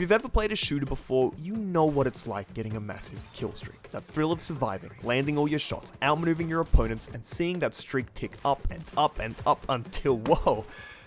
If you've ever played a shooter before, you know what it's like getting a massive kill streak. That thrill of surviving, landing all your shots, outmaneuvering your opponents, and seeing that streak tick up and up and up until, whoa,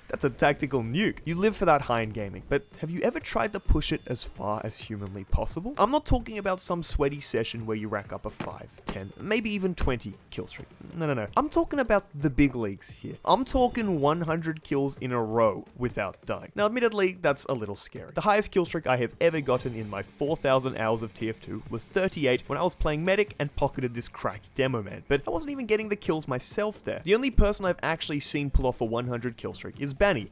that's a tactical nuke. You live for that high in gaming, but have you ever tried to push it as far as humanly possible? I'm not talking about some sweaty session where you rack up a 5, 10, maybe even 20 kill streak. No. I'm talking about the big leagues here. I'm talking 100 kills in a row without dying. Now, admittedly, that's a little scary. The highest kill streak I have ever gotten in my 4,000 hours of TF2 was 38 when I was playing Medic and pocketed this cracked demo man, but I wasn't even getting the kills myself there. The only person I've actually seen pull off a 100 kill streak is Banny,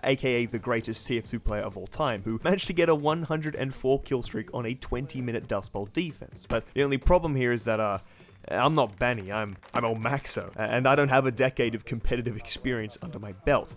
aka the greatest TF2 player of all time, who managed to get a 104 kill streak on a 20-minute Dust Bowl defense. But the only problem here is that, I'm not Banny, I'm elmaxo, and I don't have a decade of competitive experience under my belt.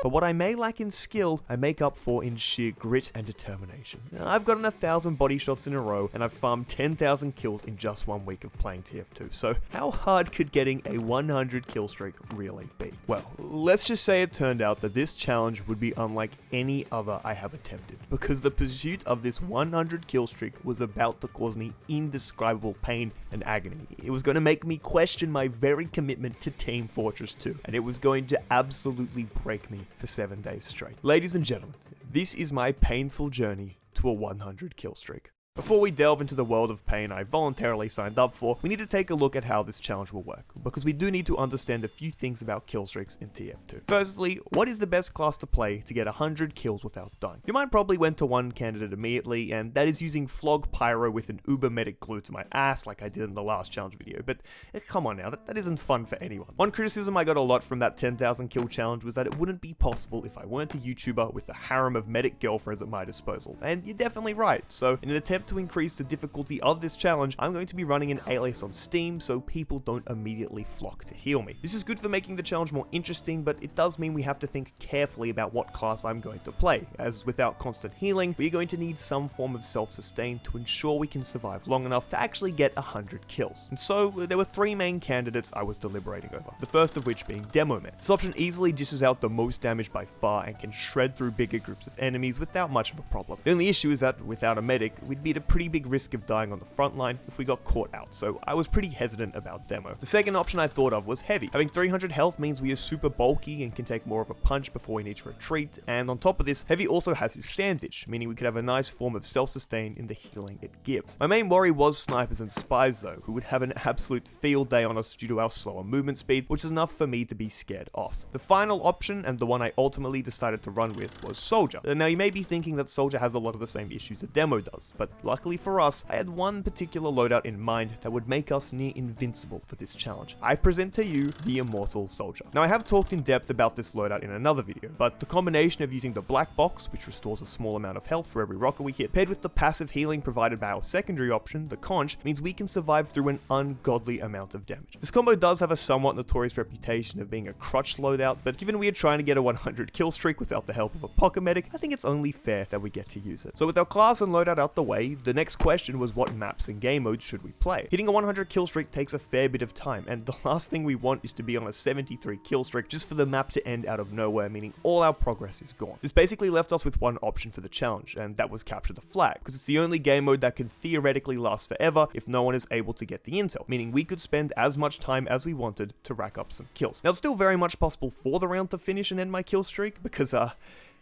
But what I may lack in skill, I make up for in sheer grit and determination. I've gotten 1,000 body shots in a row, and I've farmed 10,000 kills in just 1 week of playing TF2, so how hard could getting a 100 kill streak really be? Well, let's just say it turned out that this challenge would be unlike any other I have attempted, because the pursuit of this 100 kill streak was about to cause me indescribable pain and agony. It was going to make me question my very commitment to Team Fortress 2, and it was going to absolutely break me for 7 days straight. Ladies and gentlemen, this is my painful journey to a 100 kill streak. Before we delve into the world of pain I voluntarily signed up for, we need to take a look at how this challenge will work, because we do need to understand a few things about kill streaks in TF2. Firstly, what is the best class to play to get 100 kills without dying? Your mind probably went to one candidate immediately, and that is using Flog Pyro with an uber medic glued to my ass like I did in the last challenge video, but come on now, that isn't fun for anyone. One criticism I got a lot from that 10,000 kill challenge was that it wouldn't be possible if I weren't a YouTuber with a harem of medic girlfriends at my disposal, and you're definitely right. So in an attempt to increase the difficulty of this challenge, I'm going to be running an alias on Steam so people don't immediately flock to heal me. This is good for making the challenge more interesting, but it does mean we have to think carefully about what class I'm going to play, as without constant healing, we're going to need some form of self-sustain to ensure we can survive long enough to actually get 100 kills. And so there were 3 main candidates I was deliberating over, the first of which being Demo Man. This option easily dishes out the most damage by far and can shred through bigger groups of enemies without much of a problem. The only issue is that without a medic, we'd be at a pretty big risk of dying on the front line if we got caught out, so I was pretty hesitant about Demo. The second option I thought of was Heavy. Having 300 health means we are super bulky and can take more of a punch before we need to retreat, and on top of this, Heavy also has his sandwich, meaning we could have a nice form of self-sustain in the healing it gives. My main worry was snipers and spies though, who would have an absolute field day on us due to our slower movement speed, which is enough for me to be scared off. The final option, and the one I ultimately decided to run with, was Soldier. Now you may be thinking that Soldier has a lot of the same issues that Demo does, but luckily for us, I had one particular loadout in mind that would make us near invincible for this challenge. I present to you the Immortal Soldier. Now I have talked in depth about this loadout in another video, but the combination of using the black box, which restores a small amount of health for every rocket we hit, paired with the passive healing provided by our secondary option, the Conch, means we can survive through an ungodly amount of damage. This combo does have a somewhat notorious reputation of being a crutch loadout, but given we are trying to get a 100 kill streak without the help of a pocket medic, I think it's only fair that we get to use it. So with our class and loadout out the way, the next question was what maps and game modes should we play? Hitting a 100 kill streak takes a fair bit of time, and the last thing we want is to be on a 73 kill streak just for the map to end out of nowhere, meaning all our progress is gone. This basically left us with one option for the challenge, and that was Capture the Flag, because it's the only game mode that can theoretically last forever if no one is able to get the intel, meaning we could spend as much time as we wanted to rack up some kills. Now it's still very much possible for the round to finish and end my kill streak, because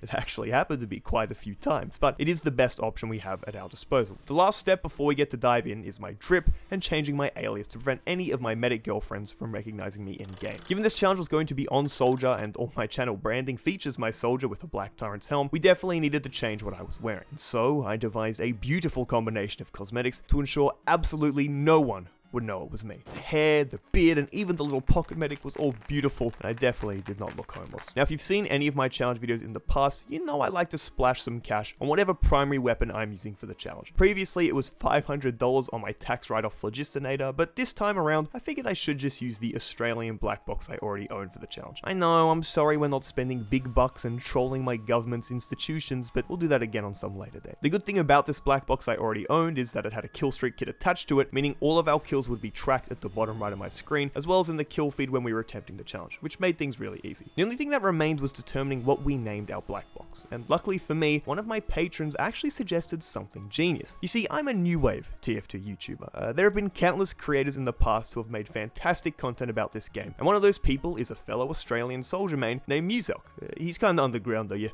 it actually happened to be quite a few times, but it is the best option we have at our disposal. The last step before we get to dive in is my drip and changing my alias to prevent any of my medic girlfriends from recognizing me in-game. Given this challenge was going to be on Soldier and all my channel branding features my Soldier with a black Tyrant's helm, we definitely needed to change what I was wearing. So I devised a beautiful combination of cosmetics to ensure absolutely no one would know it was me. The hair, the beard, and even the little pocket medic was all beautiful, and I definitely did not look homeless. Now, if you've seen any of my challenge videos in the past, you know I like to splash some cash on whatever primary weapon I'm using for the challenge. Previously, it was $500 on my tax write-off Phlogistinator, but this time around, I figured I should just use the Australian black box I already own for the challenge. I know, I'm sorry we're not spending big bucks and trolling my government's institutions, but we'll do that again on some later day. The good thing about this black box I already owned is that it had a kill streak kit attached to it, meaning all of our kills kills would be tracked at the bottom right of my screen, as well as in the kill feed when we were attempting the challenge, which made things really easy. The only thing that remained was determining what we named our black box, and luckily for me, one of my patrons actually suggested something genius. You see, I'm a new wave TF2 YouTuber. There have been countless creators in the past who have made fantastic content about this game, and one of those people is a fellow Australian soldier main named Muzelk. He's kinda underground though,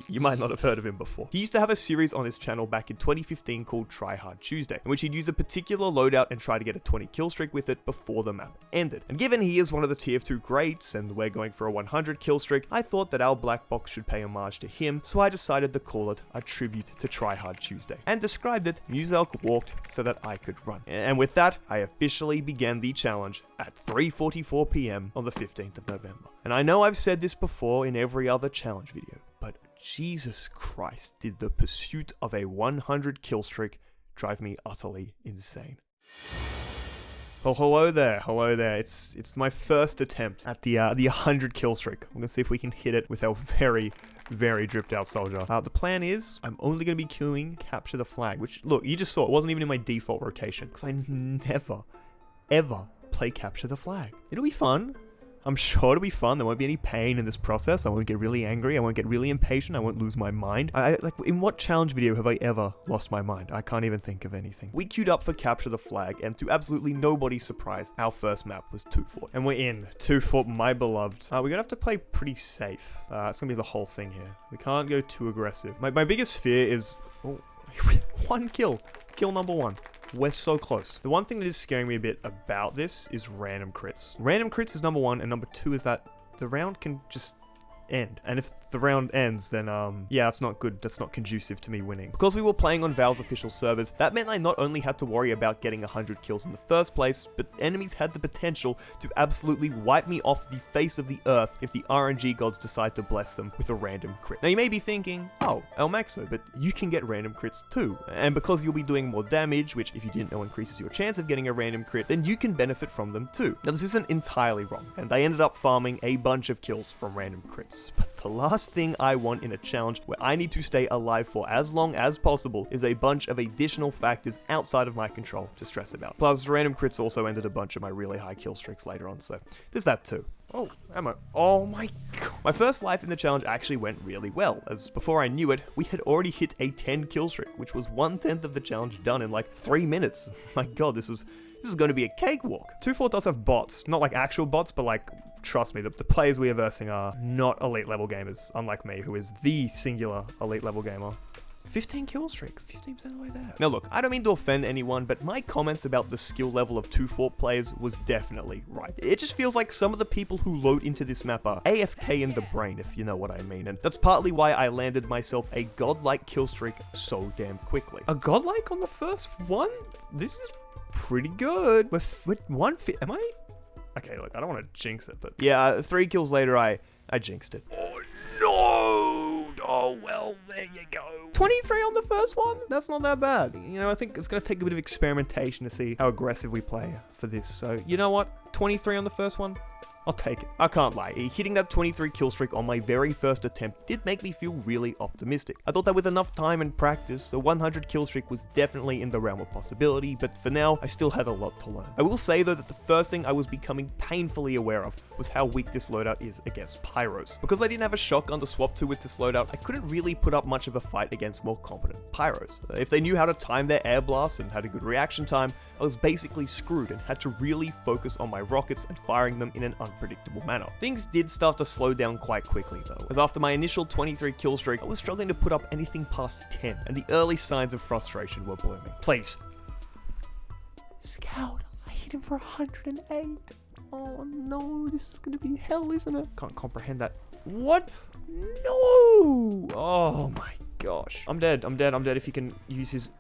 you might not have heard of him before. He used to have a series on his channel back in 2015 called Try Hard Tuesday, in which he'd use a particular loadout and try to get a 20 kill streak with it before the map ended. And given he is one of the TF2 greats, and we're going for a 100 kill streak, I thought that our black box should pay homage to him, so I decided to call it a tribute to Try Hard Tuesday, and described it, Muzelk walked so that I could run. And with that, I officially began the challenge at 3:44 PM on the 15th of November. And I know I've said this before in every other challenge video, but Jesus Christ, did the pursuit of a 100 kill streak drive me utterly insane. Well, hello there. It's my first attempt at the 100 kill streak. I'm gonna see if we can hit it with our very dripped out soldier. The plan is I'm only gonna be queuing capture the flag, which look, you just saw it wasn't even in my default rotation because I never ever play capture the flag. It'll be fun. I'm sure it'll be fun. There won't be any pain in this process. I won't get really angry. I won't get really impatient. I won't lose my mind. Like, in what challenge video have I ever lost my mind? I can't even think of anything. We queued up for capture the flag, and to absolutely nobody's surprise, our first map was 2 Fort. And we're in 2 Fort, my beloved. We're gonna have to play pretty safe. It's gonna be the whole thing here. We can't go too aggressive. My biggest fear is... Oh, 1 kill. Kill number 1. We're so close. The one thing that is scaring me a bit about this is random crits. Random crits is number 1, and number 2 is that the round can just end. And if the round ends, then yeah, that's not good. That's not conducive to me winning. Because we were playing on Valve's official servers, that meant I not only had to worry about getting 100 kills in the first place, but enemies had the potential to absolutely wipe me off the face of the earth if the RNG gods decide to bless them with a random crit. Now you may be thinking, oh, elmaxo, but you can get random crits too. And because you'll be doing more damage, which if you didn't know increases your chance of getting a random crit, then you can benefit from them too. Now this isn't entirely wrong, and I ended up farming a bunch of kills from random crits. But the last thing I want in a challenge where I need to stay alive for as long as possible is a bunch of additional factors outside of my control to stress about. Plus, random crits also ended a bunch of my really high kill streaks later on, so there's that too. Oh, ammo. Oh my god. My first life in the challenge actually went really well, as before I knew it, we had already hit a 10 kill streak, which was 1/10 of the challenge done in like 3 minutes. My god, this is going to be a cakewalk. 2 Fort does have bots, not like actual bots, but like, trust me, the players we are versing are not elite level gamers, unlike me, who is the singular elite level gamer. 15 kill streak, 15% of the way there. Now look, I don't mean to offend anyone, but my comments about the skill level of 2 Fort players was definitely right. It just feels like some of the people who load into this map are AFK in the brain, if you know what I mean, and that's partly why I landed myself a godlike kill streak so damn quickly. A godlike on the first one? This is pretty good. With 150, am I? Okay, look, I don't want to jinx it, but yeah, 3 kills later, I jinxed it. Oh no! Oh well, there you go. 23 on the first one? That's not that bad. You know, I think it's going to take a bit of experimentation to see how aggressive we play for this. So, you know what? 23 on the first one? I'll take it. I can't lie. Hitting that 23 kill streak on my very first attempt did make me feel really optimistic. I thought that with enough time and practice, a 100 kill streak was definitely in the realm of possibility, but for now, I still had a lot to learn. I will say though that the first thing I was becoming painfully aware of was how weak this loadout is against pyros. Because I didn't have a shotgun to swap to with this loadout, I couldn't really put up much of a fight against more competent pyros. If they knew how to time their air blasts and had a good reaction time, I was basically screwed and had to really focus on my rockets and firing them in an unpredictable manner. Things did start to slow down quite quickly though, as after my initial 23 kill streak, I was struggling to put up anything past 10, and the early signs of frustration were blooming. Please. Scout, I hit him for 108. Oh no, this is gonna be hell, isn't it? Can't comprehend that. What? No! Oh my gosh. I'm dead if he can use his...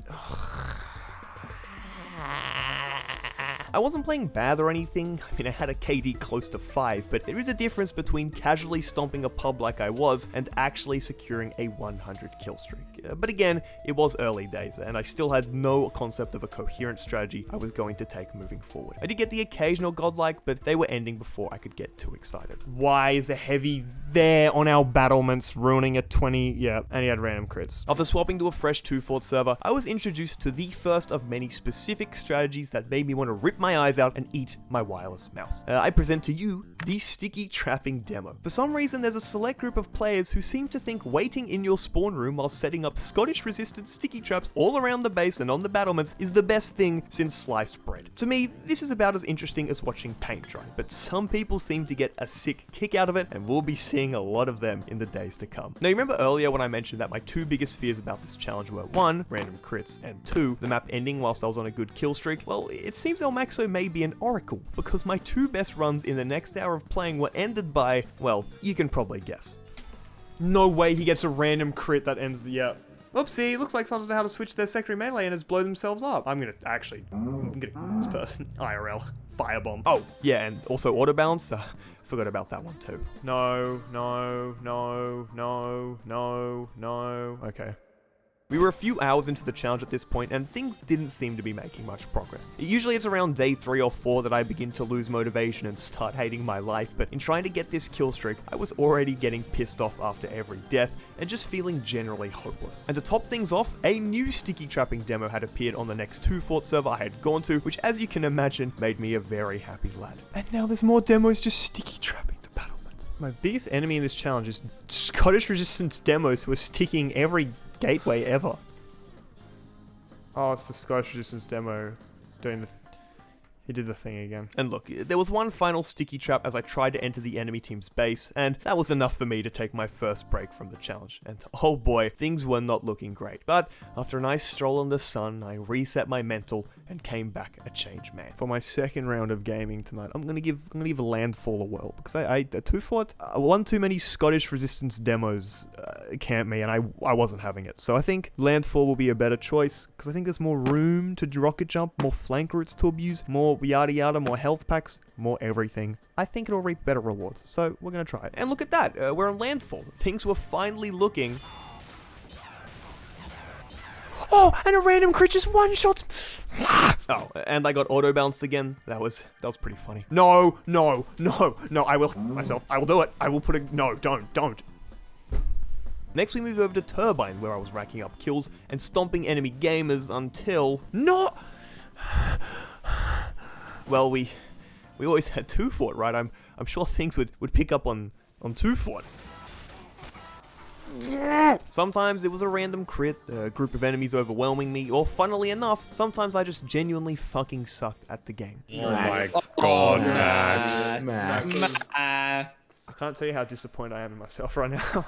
I wasn't playing bad or anything. I mean, I had a KD close to 5, but there is a difference between casually stomping a pub like I was and actually securing a 100 kill streak. But again, it was early days, and I still had no concept of a coherent strategy I was going to take moving forward. I did get the occasional godlike, but they were ending before I could get too excited. Why is a heavy there on our battlements, ruining a 20? Yeah, and he had random crits. After swapping to a fresh 2 Fort server, I was introduced to the first of many specific strategies that made me want to rip my eyes out and eat my wireless mouse. I present to you the sticky trapping demo. For some reason, there's a select group of players who seem to think waiting in your spawn room while setting up Scottish resistant sticky traps all around the base and on the battlements is the best thing since sliced bread. To me, this is about as interesting as watching paint dry, but some people seem to get a sick kick out of it, and we'll be seeing a lot of them in the days to come. Now, you remember earlier when I mentioned that my two biggest fears about this challenge were 1, random crits, and 2, the map ending whilst I was on a good kill streak? Well, it seems elmaxo may be an oracle, because my two best runs in the next hour of playing were ended by, well, you can probably guess. No way he gets a random crit that ends the, Oopsie, looks like someone doesn't know how to switch their secondary melee and has blown themselves up. I'm gonna this person. IRL. Firebomb. Oh, yeah, and also auto bounce. Forgot about that one too. No. Okay. We were a few hours into the challenge at this point, and things didn't seem to be making much progress. Usually it's around day 3 or 4 that I begin to lose motivation and start hating my life, but in trying to get this kill streak, I was already getting pissed off after every death, and just feeling generally hopeless. And to top things off, a new sticky trapping demo had appeared on the next 2 fort server I had gone to, which as you can imagine, made me a very happy lad. And now there's more demos just sticky trapping the battlements. My biggest enemy in this challenge is Scottish resistance demos who are sticking every gateway ever. Oh, it's the Scottish resistance demo doing the... He did the thing again. And look, there was one final sticky trap as I tried to enter the enemy team's base, and that was enough for me to take my first break from the challenge. And oh boy, things were not looking great. But after a nice stroll in the sun, I reset my mental and came back a changed man. For my second round of gaming tonight, I'm gonna give Landfall a whirl, because I 2 fort, one too many Scottish resistance demos camped me, and I wasn't having it. So I think Landfall will be a better choice, because I think there's more room to rocket jump, more flank routes to abuse, more yada yada, more health packs, more everything. I think it'll reap better rewards, so we're gonna try it. And look at that, we're on Landfall. Things were finally looking... Oh, and a random crit just one-shots. Oh, and I got auto bounced again. That was pretty funny. No, I will myself. I will do it. I will put a... No, don't. Next, we move over to Turbine, where I was racking up kills and stomping enemy gamers until... No! Well, we always had 2 fort, right? I'm sure things would pick up on 2 fort. Sometimes it was a random crit, a group of enemies overwhelming me, or funnily enough, sometimes I just genuinely fucking sucked at the game. Oh my god, Max. I can't tell you how disappointed I am in myself right now.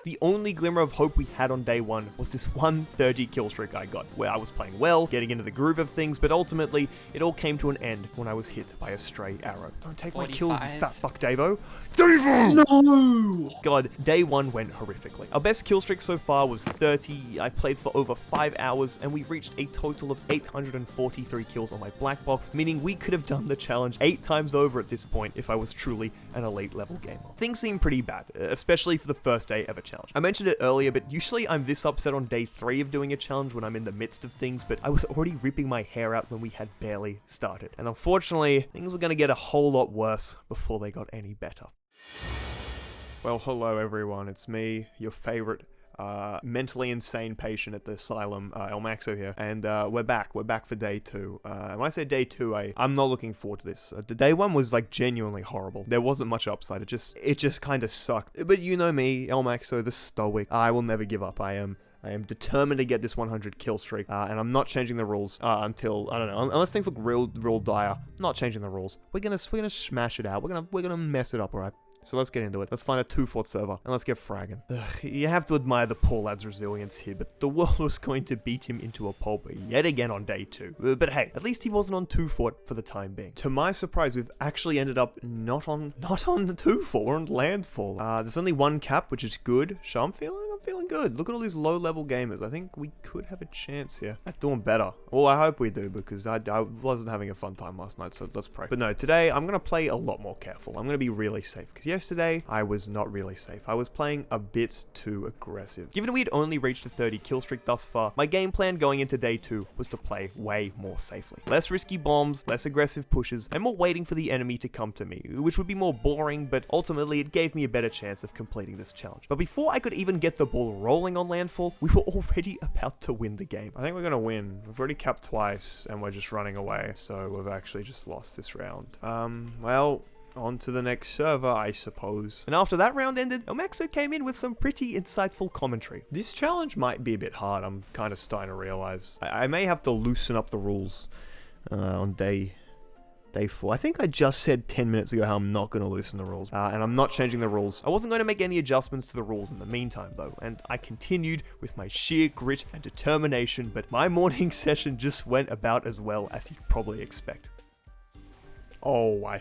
The only glimmer of hope we had on day 1 was this 130 kill streak I got, where I was playing well, getting into the groove of things, but ultimately, it all came to an end when I was hit by a stray arrow. Don't take 45. My kills, you fat fuck, Davo. Davo! No! God, day 1 went horrifically. Our best kill streak so far was 30, I played for over 5 hours, and we reached a total of 843 kills on my black box, meaning we could have done the challenge 8 times over at this point if I was truly an elite level gamer. Things seem pretty bad, especially for the first day of a challenge. I mentioned it earlier, but usually I'm this upset on day 3 of doing a challenge when I'm in the midst of things, but I was already ripping my hair out when we had barely started. And unfortunately, things were going to get a whole lot worse before they got any better. Well, hello everyone, it's me, your favorite mentally insane patient at the asylum, elmaxo here, and we're back for day 2. When I say day 2, I'm not looking forward to this. The day 1 was like genuinely horrible. There wasn't much upside, it just kind of sucked. But you know me, elmaxo, the stoic, I will never give up. I am determined to get this 100 kill streak, and I'm not changing the rules until, I don't know, unless things look real dire. I'm not changing the rules. We're gonna smash it out. We're gonna mess it up, alright? So let's get into it. Let's find a 2 fort server, and let's get fragging. You have to admire the poor lad's resilience here, but the world was going to beat him into a pulp yet again on day 2. But hey, at least he wasn't on 2 fort for the time being. To my surprise, we've actually ended up not on the 2 fort, we're on Landfall. There's only 1 cap, which is good, so I'm feeling good. Look at all these low-level gamers. I think we could have a chance here at doing better. Well, I hope we do, because I wasn't having a fun time last night, so let's pray. But no, today I'm going to play a lot more careful. I'm going to be really safe, because yesterday I was not really safe. I was playing a bit too aggressive. Given we had only reached a 30 kill streak thus far, my game plan going into day 2 was to play way more safely. Less risky bombs, less aggressive pushes, and more waiting for the enemy to come to me, which would be more boring, but ultimately it gave me a better chance of completing this challenge. But before I could even get the the ball rolling on landfall, we were already about to win the game. I think we're gonna win. We've already capped twice and we're just running away. So we've actually just lost this round. Well, on to the next server, I suppose. And after that round ended, elmaxo came in with some pretty insightful commentary. This challenge might be a bit hard, I'm kind of starting to realize. I may have to loosen up the rules on day 4. I think I just said 10 minutes ago how I'm not going to loosen the rules, and I'm not changing the rules. I wasn't going to make any adjustments to the rules in the meantime, though, and I continued with my sheer grit and determination, but my morning session just went about as well as you'd probably expect. Oh, I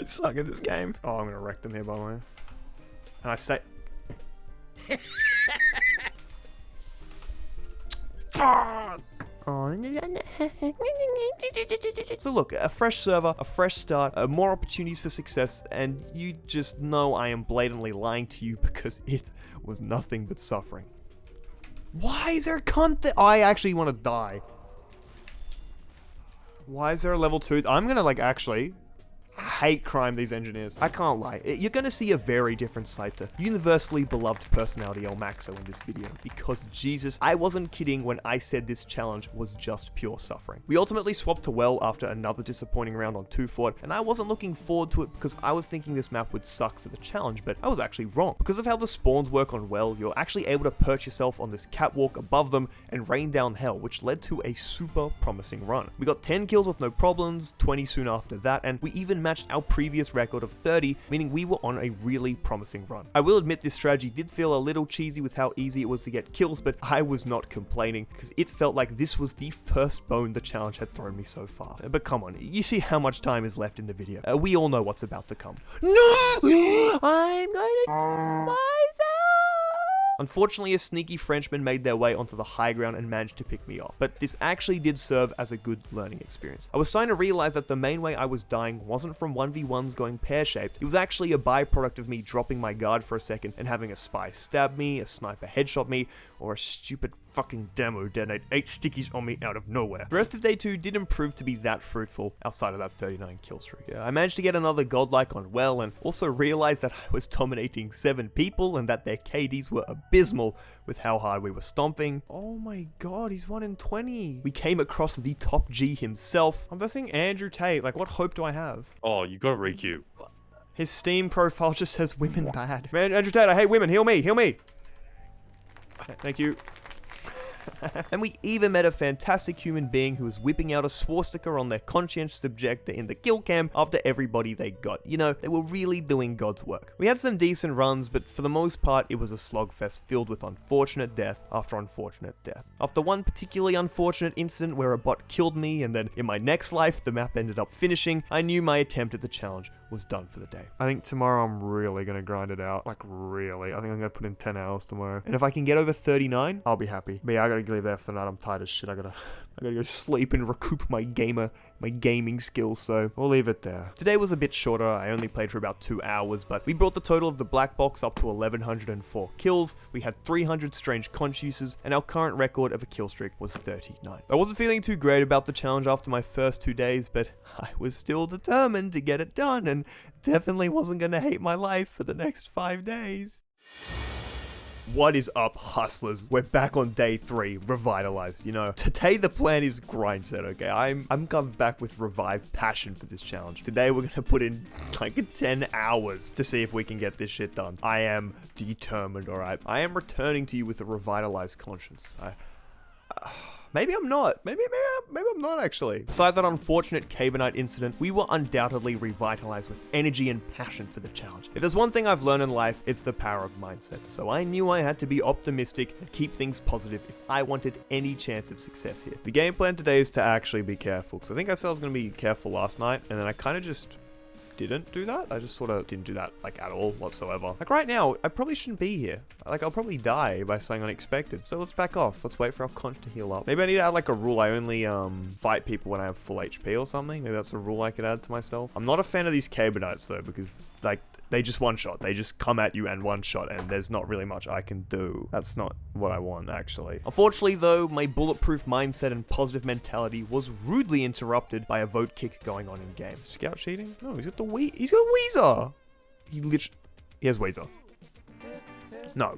suck at this game. Oh, I'm going to wreck them here, by the way. And I say... Fuck! Oh. So look, a fresh server, a fresh start, more opportunities for success, and you just know I am blatantly lying to you because it was nothing but suffering. Why is there content? I actually want to die. Why is there a level 2? I'm gonna like actually hate crime these engineers. I can't lie. You're gonna see a very different side to universally beloved personality elmaxo in this video, because Jesus, I wasn't kidding when I said this challenge was just pure suffering. We ultimately swapped to well after another disappointing round on 2 Fort, and I wasn't looking forward to it because I was thinking this map would suck for the challenge, but I was actually wrong. Because of how the spawns work on well, you're actually able to perch yourself on this catwalk above them and rain down hell, which led to a super promising run. We got 10 kills with no problems, 20 soon after that, and we even matched our previous record of 30, meaning we were on a really promising run. I will admit this strategy did feel a little cheesy with how easy it was to get kills, but I was not complaining because it felt like this was the first bone the challenge had thrown me so far. But come on, you see how much time is left in the video. We all know what's about to come. No! I'm gonna myself! Unfortunately, a sneaky Frenchman made their way onto the high ground and managed to pick me off, but this actually did serve as a good learning experience. I was starting to realize that the main way I was dying wasn't from 1v1s going pear-shaped, it was actually a byproduct of me dropping my guard for a second and having a spy stab me, a sniper headshot me, or a stupid fucking demo detonate 8 stickies on me out of nowhere. The rest of day 2 didn't prove to be that fruitful outside of that 39 kill streak. I managed to get another godlike on well, and also realized that I was dominating 7 people and that their KDs were abysmal with how hard we were stomping. Oh my god, he's 1 in 20. We came across the top G himself. I'm versing Andrew Tate, like what hope do I have? Oh, you gotta re-queue. His Steam profile just says women bad. Man, Andrew Tate, I hate women, heal me, heal me. Thank you. And we even met a fantastic human being who was whipping out a swastika on their conscientious objector in the kill cam after everybody they got. You know, they were really doing God's work. We had some decent runs, but for the most part, it was a slogfest filled with unfortunate death after unfortunate death. After one particularly unfortunate incident where a bot killed me, and then in my next life, the map ended up finishing, I knew my attempt at the challenge was done for the day. I think tomorrow I'm really gonna grind it out. Like really. I think I'm gonna put in 10 hours tomorrow. And if I can get over 39, I'll be happy. But yeah, I gotta leave there for the night. I'm tired as shit. I gotta go sleep and recoup my gaming skills, so we'll leave it there. Today was a bit shorter. I only played for about 2 hours, but we brought the total of the black box up to 1104 kills. We had 300 strange conch uses, and our current record of a kill streak was 39. I wasn't feeling too great about the challenge after my first 2 days, but I was still determined to get it done, and definitely wasn't gonna hate my life for the next 5 days. What is up, hustlers? We're back on day 3, revitalized, you know. Today the plan is grind set, okay? I'm coming back with revived passion for this challenge. Today we're gonna put in like 10 hours to see if we can get this shit done. I am determined, alright? I am returning to you with a revitalized conscience. Maybe I'm not. Maybe I'm not actually. Besides that unfortunate Cabernet incident, we were undoubtedly revitalized with energy and passion for the challenge. If there's one thing I've learned in life, it's the power of mindset. So I knew I had to be optimistic and keep things positive if I wanted any chance of success here. The game plan today is to actually be careful, because I think I said I was going to be careful last night, and then I kind of just didn't do that. I just sort of didn't do that like at all whatsoever. Like right now, I probably shouldn't be here. Like I'll probably die by saying unexpected. So let's back off. Let's wait for our conch to heal up. Maybe I need to add like a rule. I only fight people when I have full HP or something. Maybe that's a rule I could add to myself. I'm not a fan of these Cabernites though, because like they just one shot. They just come at you and one shot, and there's not really much I can do. That's not what I want, actually. Unfortunately, though, my bulletproof mindset and positive mentality was rudely interrupted by a vote kick going on in game. Scout cheating? No, he's got Weezer. He has Weezer. No.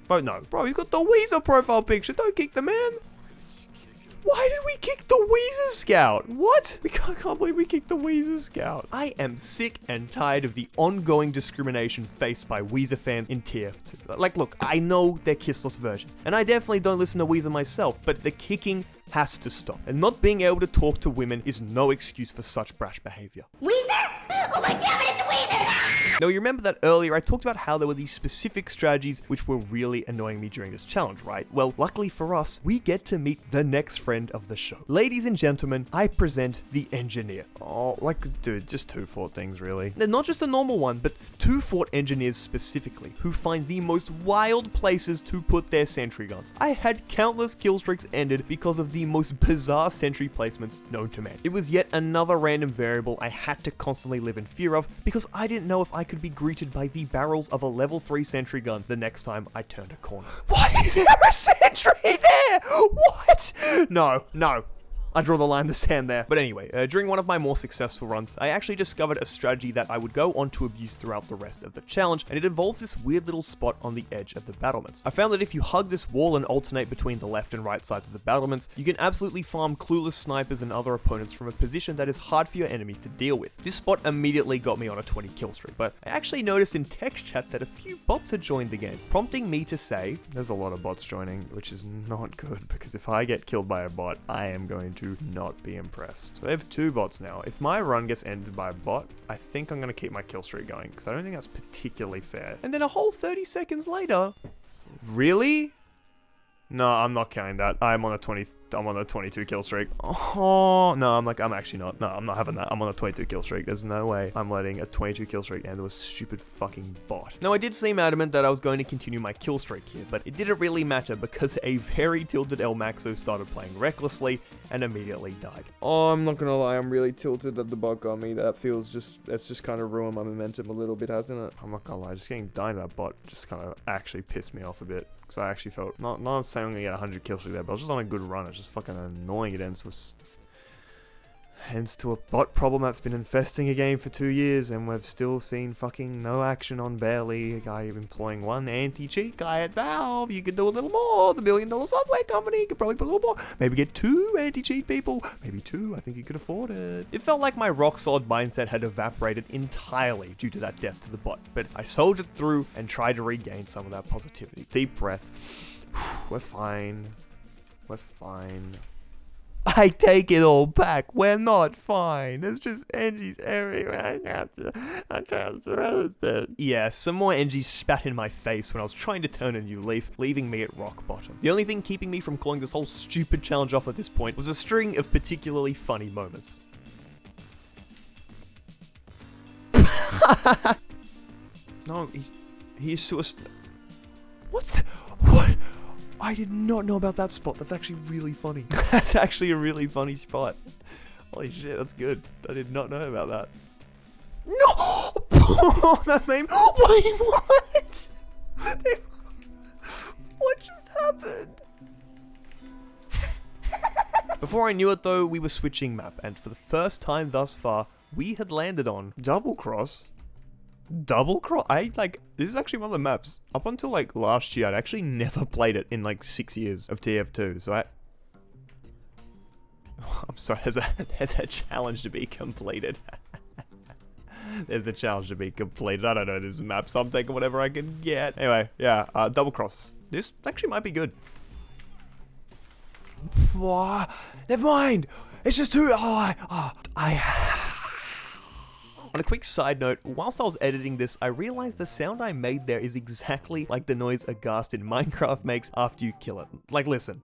Vote no. Bro, you got the Weezer profile picture. Don't kick the man. Why did we kick the Weezer Scout? What? I can't believe we kicked the Weezer Scout. I am sick and tired of the ongoing discrimination faced by Weezer fans in TF2. Like, look, I know they're kissless versions, and I definitely don't listen to Weezer myself, but the kicking has to stop. And not being able to talk to women is no excuse for such brash behavior. Weezer? Oh my god, it's Weezer! Now, you remember that earlier I talked about how there were these specific strategies which were really annoying me during this challenge, right? Well, luckily for us, we get to meet the next friend of the show. Ladies and gentlemen, I present the engineer. Oh, like, dude, just two fort things, really. And not just a normal one, but two fort engineers specifically, who find the most wild places to put their sentry guns. I had countless kill streaks ended because of the most bizarre sentry placements known to man. It was yet another random variable I had to constantly live in fear of because I didn't know if I could be greeted by the barrels of a level 3 sentry gun the next time I turned a corner. Why is there a sentry there? What? No. I draw the line in the sand there. But anyway, during one of my more successful runs, I actually discovered a strategy that I would go on to abuse throughout the rest of the challenge, and it involves this weird little spot on the edge of the battlements. I found that if you hug this wall and alternate between the left and right sides of the battlements, you can absolutely farm clueless snipers and other opponents from a position that is hard for your enemies to deal with. This spot immediately got me on a 20 kill streak, but I actually noticed in text chat that a few bots had joined the game, prompting me to say, there's a lot of bots joining, which is not good, because if I get killed by a bot, I am going to not be impressed. So they have 2 bots now. If my run gets ended by a bot, I think I'm going to keep my kill streak going, because I don't think that's particularly fair. And then a whole 30 seconds later, really? No, I'm not counting that. I'm on a 22 kill streak. Oh, no, I'm actually not. No, I'm not having that. I'm on a 22 kill streak. There's no way I'm letting a 22 kill streak end to a stupid fucking bot. Now, I did seem adamant that I was going to continue my kill streak here, but it didn't really matter because a very tilted elmaxo started playing recklessly and immediately died. Oh, I'm not gonna lie. I'm really tilted that the bot got me. That's just kind of ruined my momentum a little bit, hasn't it? I'm not gonna lie. Just getting died by that bot just kind of actually pissed me off a bit. Because I actually felt, not saying I'm going to get 100 kills through there, but I was just on a good run. It's just fucking annoying. It ends to a bot problem that's been infesting a game for 2 years, and we've still seen fucking no action on barely. A guy employing one anti-cheat guy at Valve. You could do a little more. The $1 billion software company could probably put a little more. Maybe get 2 anti-cheat people. Maybe 2. I think you could afford it. It felt like my rock-solid mindset had evaporated entirely due to that death to the bot, but I soldiered through and tried to regain some of that positivity. Deep breath. We're fine. We're fine. I take it all back. We're not fine. There's just NGs everywhere. I can't trust it. Yeah, some more NGs spat in my face when I was trying to turn a new leaf, leaving me at rock bottom. The only thing keeping me from calling this whole stupid challenge off at this point was a string of particularly funny moments. No, he's suicide. What's that? What? I did not know about that spot. That's actually really funny. That's actually a really funny spot. Holy shit, that's good. I did not know about that. No! Oh, that made me... Wait, what? What just happened? Before I knew it though, we were switching map, and for the first time thus far, we had landed on Double Cross. Double Cross? This is actually one of the maps. Up until like last year, I'd actually never played it in like 6 years of TF2. So I'm sorry, there's a challenge to be completed. There's a challenge to be completed. I don't know this map, so I'm taking whatever I can get. Anyway, yeah, Double Cross. This actually might be good. What? Never mind. It's just too. On a quick side note, whilst I was editing this, I realized the sound I made there is exactly like the noise a ghast in Minecraft makes after you kill it. Like, listen.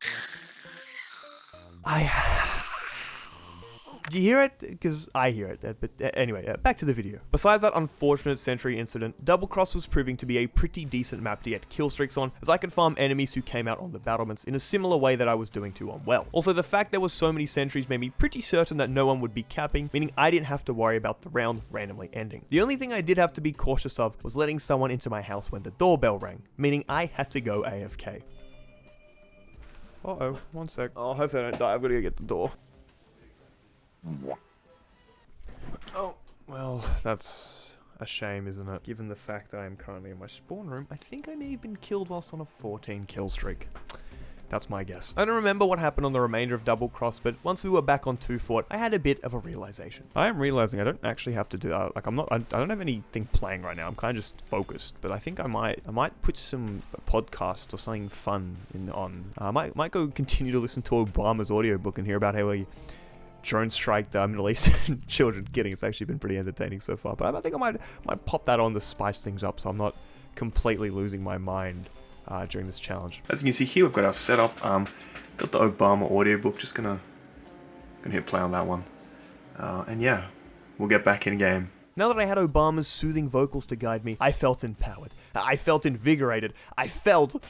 Do you hear it? Because I hear it. But anyway, back to the video. Besides that unfortunate sentry incident, Double Cross was proving to be a pretty decent map to get kill streaks on, as I could farm enemies who came out on the battlements in a similar way that I was doing to on Well. Also, the fact there were so many sentries made me pretty certain that no one would be capping, meaning I didn't have to worry about the round randomly ending. The only thing I did have to be cautious of was letting someone into my house when the doorbell rang, meaning I had to go AFK. Uh-oh, one sec. Oh, hopefully I don't die. I've got to go get the door. Oh, well, that's a shame, isn't it? Given the fact that I am currently in my spawn room, I think I may have been killed whilst on a 14 kill streak. That's my guess. I don't remember what happened on the remainder of Double Cross, but once we were back on 2 Fort, I had a bit of a realization. I am realizing I don't actually have to do that. Like, I don't have anything playing right now. I'm kind of just focused, but I think I might put some podcast or something fun on. I might go continue to listen to Obama's audiobook and hear about how he drone striked Middle Eastern children. Kidding, it's actually been pretty entertaining so far, but I think I might pop that on to spice things up so I'm not completely losing my mind during this challenge. As you can see here, we've got our setup. Got the Obama audiobook, just gonna hit play on that one. And yeah, we'll get back in game. Now that I had Obama's soothing vocals to guide me, I felt empowered. I felt invigorated. I felt...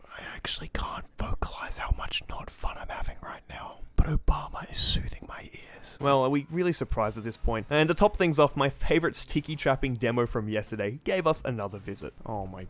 I actually can't vocalize how much not fun I'm having right now, but Obama is soothing my ears. Well, are we really surprised at this point? And to top things off, my favorite sticky trapping demo from yesterday gave us another visit. Oh my...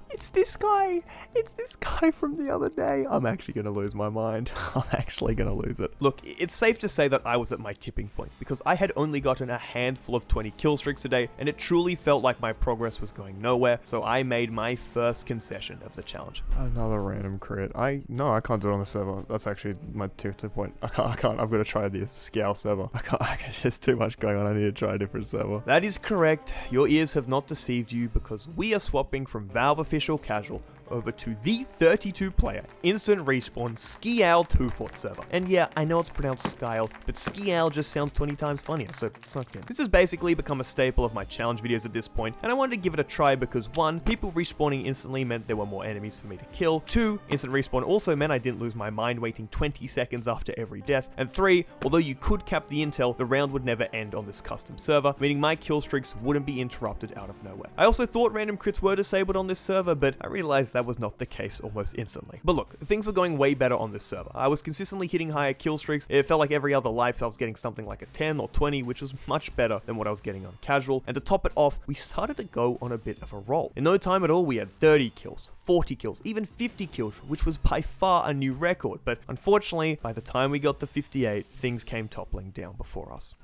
It's this guy! It's this guy from the other day! I'm actually gonna lose my mind. I'm actually gonna lose it. Look, it's safe to say that I was at my tipping point, because I had only gotten a handful of 20 kill streaks today, and it truly felt like my progress was going nowhere, so I made my first concession of the challenge. Another random crit. No, I can't do it on the server. That's actually my tipping point. I can't. I've got to try the skial server. I can't. There's too much going on. I need to try a different server. That is correct. Your ears have not deceived you, because we are swapping from Valve Official Casual over to the 32 player instant respawn skial 2 Fort server. And yeah, I know it's pronounced skial, but skial just sounds 20 times funnier, so suck in. This has basically become a staple of my challenge videos at this point, and I wanted to give it a try because 1, people respawning instantly meant there were more enemies for me to kill. 2, instant respawn also meant I didn't lose my mind waiting 20 seconds after every death. And 3, although you could cap the intel, the round would never end on this custom server, meaning my kill streaks wouldn't be interrupted out of nowhere. I also thought random crits were disabled on this server, but I realized that was not the case almost instantly. But look, things were going way better on this server. I was consistently hitting higher kill streaks. It felt like every other life I was getting something like a 10 or 20, which was much better than what I was getting on casual. And to top it off, we started to go on a bit of a roll. In no time at all, we had 30 kills, 40 kills, even 50 kills, which was by far a new record. But unfortunately, by the time we got to 58, things came toppling down before us.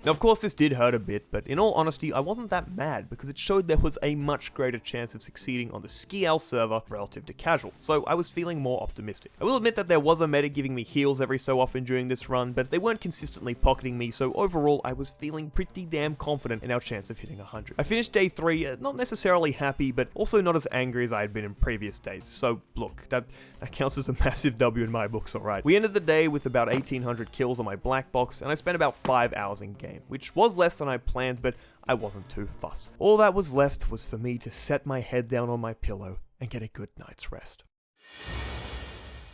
Now, of course, this did hurt a bit, but in all honesty, I wasn't that mad because it showed there was a much greater chance of succeeding on the skial server relative to casual, so I was feeling more optimistic. I will admit that there was a meta giving me heals every so often during this run, but they weren't consistently pocketing me, so overall, I was feeling pretty damn confident in our chance of hitting 100. I finished day 3, not necessarily happy, but also not as angry as I had been in previous days, so look, that counts as a massive W in my books, alright. We ended the day with about 1800 kills on my black box, and I spent about 5 hours in game, which was less than I planned, but I wasn't too fussed. All that was left was for me to set my head down on my pillow and get a good night's rest.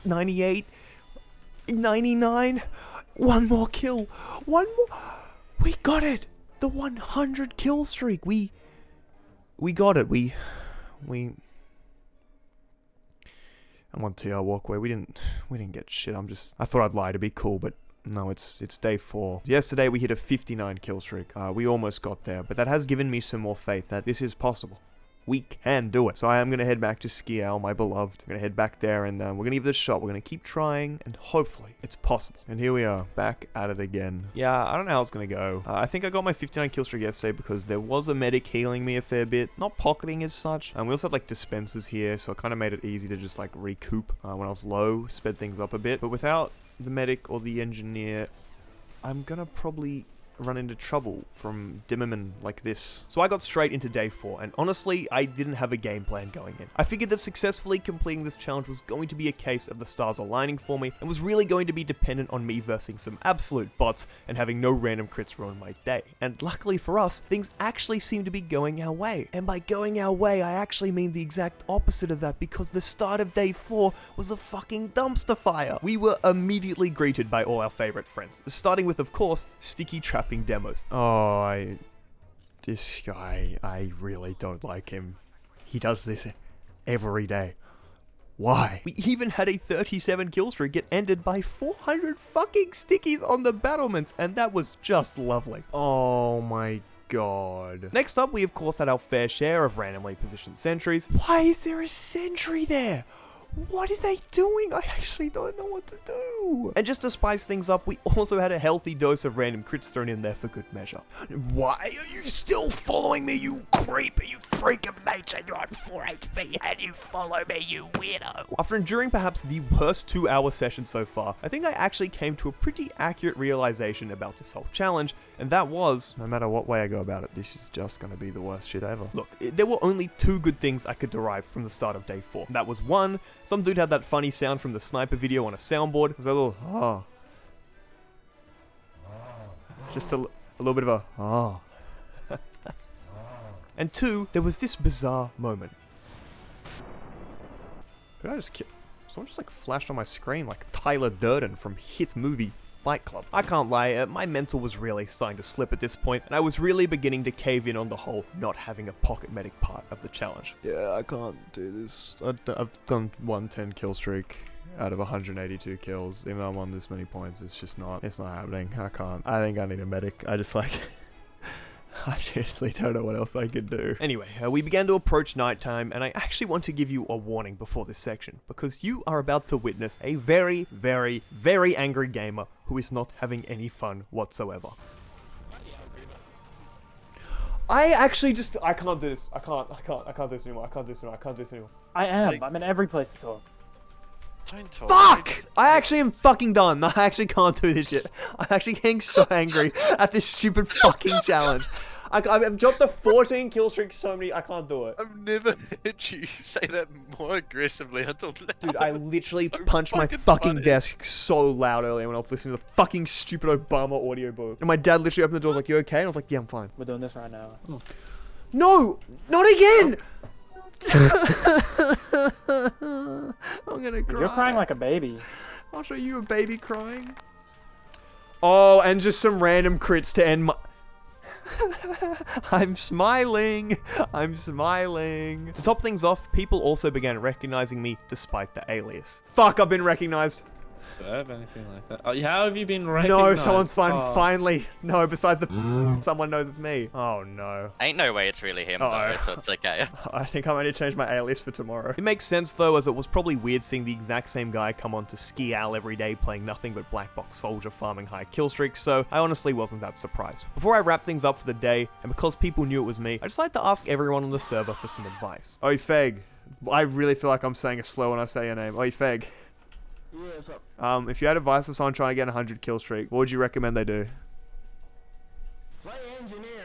98, 99, one more kill, one more, we got it, the 100 kill streak, we got it, I'm on TR walkway, we didn't get shit, I thought I'd lie to be cool, but no, it's day 4. Yesterday we hit a 59 kill streak. We almost got there, but that has given me some more faith that this is possible. We can do it. So I am going to head back to Skial, my beloved. I'm going to head back there and we're going to give this a shot. We're going to keep trying and hopefully it's possible. And here we are, back at it again. Yeah, I don't know how it's going to go. I think I got my 59 kill streak yesterday because there was a medic healing me a fair bit. Not pocketing as such. And we also had like dispensers here, so it kind of made it easy to just like recoup when I was low, sped things up a bit. But without the medic or the engineer, I'm gonna probably run into trouble from Dimmerman like this. So I got straight into day 4, and honestly, I didn't have a game plan going in. I figured that successfully completing this challenge was going to be a case of the stars aligning for me, and was really going to be dependent on me versing some absolute bots and having no random crits ruin my day. And luckily for us, things actually seem to be going our way. And by going our way, I actually mean the exact opposite of that, because the start of day 4 was a fucking dumpster fire. We were immediately greeted by all our favorite friends, starting with, of course, Sticky Trapping demos. Oh, this guy, I really don't like him. He does this every day. Why? We even had a 37 kill streak get ended by 400 fucking stickies on the battlements, and that was just lovely. Oh my god. Next up, we of course had our fair share of randomly positioned sentries. Why is there a sentry there? What are they doing? I actually don't know what to do. And just to spice things up, we also had a healthy dose of random crits thrown in there for good measure. Why are you still following me, you creep? You freak of nature. You're on 4 HP and you follow me, you weirdo. After enduring perhaps the worst 2-hour session so far, I think I actually came to a pretty accurate realization about this whole challenge, and that was, no matter what way I go about it, this is just gonna be the worst shit ever. Look, there were only 2 good things I could derive from the start of day 4. That was 1, some dude had that funny sound from the sniper video on a soundboard. It was a little, ah. Just a little bit of a, ah. And 2, there was this bizarre moment. Did I just kill? Someone just like flashed on my screen like Tyler Durden from hit movie Fight Club. I can't lie, my mental was really starting to slip at this point, and I was really beginning to cave in on the whole not having a pocket medic part of the challenge. Yeah, I can't do this. I've done 110 kill streak out of 182 kills. Even though I'm on this many points, it's not happening. I can't. I think I need a medic. I seriously don't know what else I could do. Anyway, we began to approach nighttime, and I actually want to give you a warning before this section, because you are about to witness a very, very, very angry gamer who is not having any fun whatsoever. I actually just, I can't do this. I can't do this anymore. I am. I'm in every place to talk. Don't talk. Fuck! I actually am fucking done. I actually can't do this shit. I'm actually getting so angry at this stupid fucking challenge. I've dropped a 14 kill streak so many, I can't do it. I've never heard you say that more aggressively until now. Dude, I literally So punched my fucking desk so loud earlier when I was listening to the fucking stupid Obama audiobook. And my dad literally opened the door like, you okay? And I was like, yeah, I'm fine. We're doing this right now. No! Not again! I'm gonna cry. You're crying like a baby. I'll show you a baby crying. Oh, and just some random crits to end my... I'm smiling. To top things off, people also began recognizing me despite the alias. Fuck, I've been recognized. Do I have anything like that? Oh, how have you been recognized? No, someone's finally. No, besides the someone knows it's me. Oh no. Ain't no way it's really him though, so it's okay. I think I'm going to change my alias for tomorrow. It makes sense though, as it was probably weird seeing the exact same guy come on to skial every day playing nothing but black box soldier farming high kill streaks, so I honestly wasn't that surprised. Before I wrap things up for the day, and because people knew it was me, I decided to ask everyone on the server for some advice. Oi Feg. I really feel like I'm saying it slow when I say your name. Oi Feg. Yeah, what's up? If you had advice for someone trying to get a 100 kill streak, what would you recommend they do? Play engineer.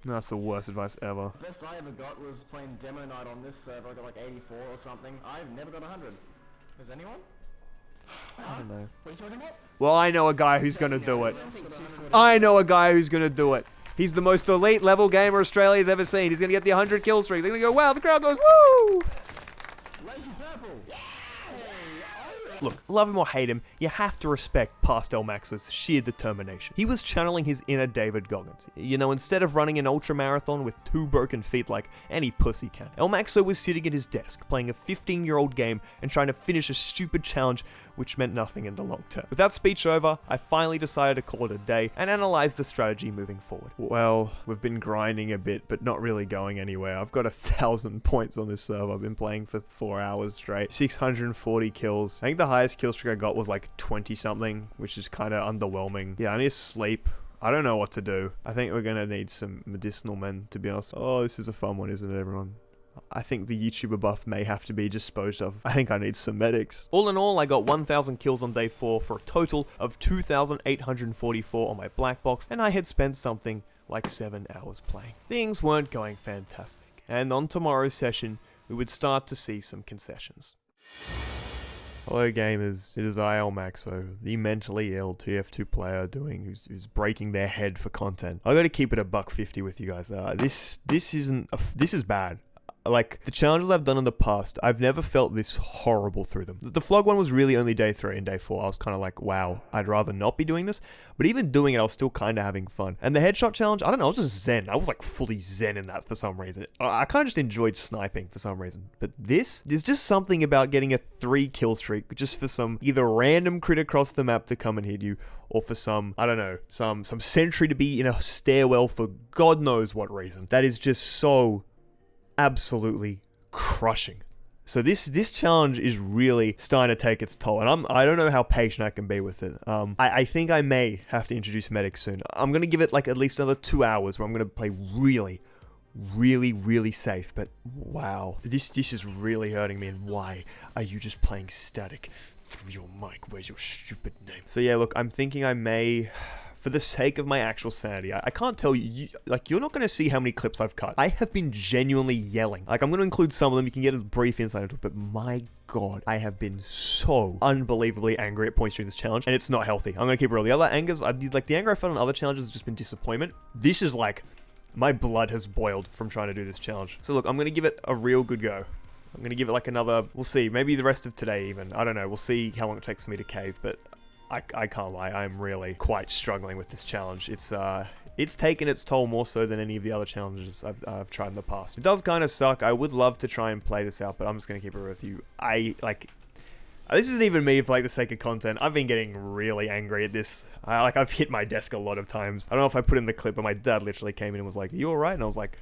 No, that's the worst advice ever. The best I ever got was playing demo night on this server. I got like 84 or something. I've never got 100. Has anyone? I don't know. What are you talking about? Well, I know a guy who's gonna do it. I know a guy who's gonna do it. He's the most elite level gamer Australia's ever seen. He's gonna get the 100 kill streak. They're gonna go, wow, the crowd goes, woo! Lazy purple. Look, love him or hate him, you have to respect past elmaxo's sheer determination. He was channeling his inner David Goggins. You know, instead of running an ultra marathon with 2 broken feet like any pussy can, elmaxo was sitting at his desk playing a 15-year-old game and trying to finish a stupid challenge which meant nothing in the long term. With that speech over, I finally decided to call it a day and analyze the strategy moving forward. Well, we've been grinding a bit, but not really going anywhere. I've got 1,000 points on this server. I've been playing for 4 hours straight. 640 kills. I think the highest kill streak I got was like 20 something, which is kind of underwhelming. Yeah, I need to sleep. I don't know what to do. I think we're gonna need some medicinal men, to be honest. Oh, this is a fun one, isn't it, everyone? I think the YouTuber buff may have to be disposed of. I think I need some medics. All in all, I got 1,000 kills on day 4 for a total of 2,844 on my black box, and I had spent something like 7 hours playing. Things weren't going fantastic, and on tomorrow's session, we would start to see some concessions. Hello gamers, it is I, elmaxo, the mentally ill TF2 player who's breaking their head for content. I gotta keep it a $1.50 with you guys. This is bad. Like, the challenges I've done in the past, I've never felt this horrible through them. The vlog one was really only day 3 and day 4. I was kind of like, wow, I'd rather not be doing this. But even doing it, I was still kind of having fun. And the headshot challenge, I don't know, I was just zen. I was like fully zen in that for some reason. I kind of just enjoyed sniping for some reason. But there's just something about getting a 3 kill streak just for some either random crit across the map to come and hit you, or for some, I don't know, some sentry to be in a stairwell for God knows what reason. That is just so absolutely crushing. So this challenge is really starting to take its toll, and I don't know how patient I can be with it. I think I may have to introduce medics soon. I'm gonna give it like at least another 2 hours where I'm gonna play really safe. But wow, this is really hurting me. And why are you just playing static through your mic? Where's your stupid name? So yeah, look, I'm thinking I may, for the sake of my actual sanity, I can't tell you, like, you're not going to see how many clips I've cut. I have been genuinely yelling. Like, I'm going to include some of them. You can get a brief insight into it, but my God, I have been so unbelievably angry at points during this challenge, and it's not healthy. I'm going to keep it real. The other angers, like, the anger I felt on other challenges has just been disappointment. This is like, my blood has boiled from trying to do this challenge. So look, I'm going to give it a real good go. I'm going to give it like another, we'll see, maybe the rest of today even. I don't know, we'll see how long it takes for me to cave, but I can't lie, I'm really quite struggling with this challenge. It's taken its toll more so than any of the other challenges I've tried in the past. It does kind of suck. I would love to try and play this out, but I'm just going to keep it real with you. This isn't even me for like the sake of content. I've been getting really angry at this. I've hit my desk a lot of times. I don't know if I put in the clip, but my dad literally came in and was like, "Are you alright?" And I was like,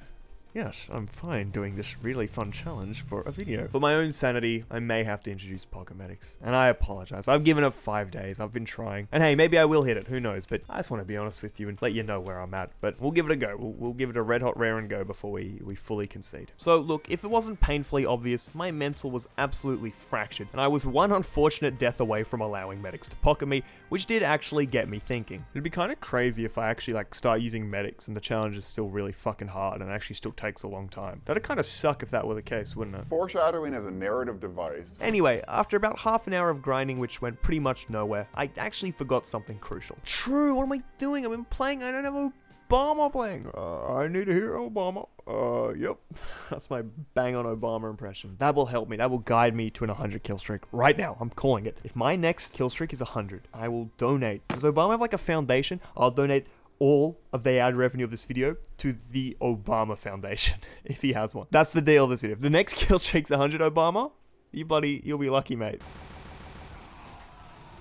"Yes, I'm fine doing this really fun challenge for a video." For my own sanity, I may have to introduce pocket medics. And I apologize. I've given it 5 days. I've been trying. And hey, maybe I will hit it. Who knows? But I just want to be honest with you and let you know where I'm at. But we'll give it a go. We'll give it a red hot rare and go before we fully concede. So look, if it wasn't painfully obvious, my mental was absolutely fractured. And I was one unfortunate death away from allowing medics to pocket me, which did actually get me thinking. It'd be kind of crazy if I actually like start using medics and the challenge is still really fucking hard and actually still takes a long time. That'd kind of suck if that were the case, wouldn't it? Foreshadowing is a narrative device. Anyway, after about half an hour of grinding, which went pretty much nowhere, I actually forgot something crucial. True, what am I doing? I've been playing, I don't have Obama playing. I need to hear Obama. Yep. That's my bang on Obama impression. That will help me. That will guide me to an 100 kill streak. Right now, I'm calling it. If my next kill streak is 100, I will donate. Does Obama have like a foundation? I'll donate all of the ad revenue of this video to the Obama Foundation, if he has one. That's the deal of this video. If the next kill streak's 100 Obama, you'll be lucky, mate.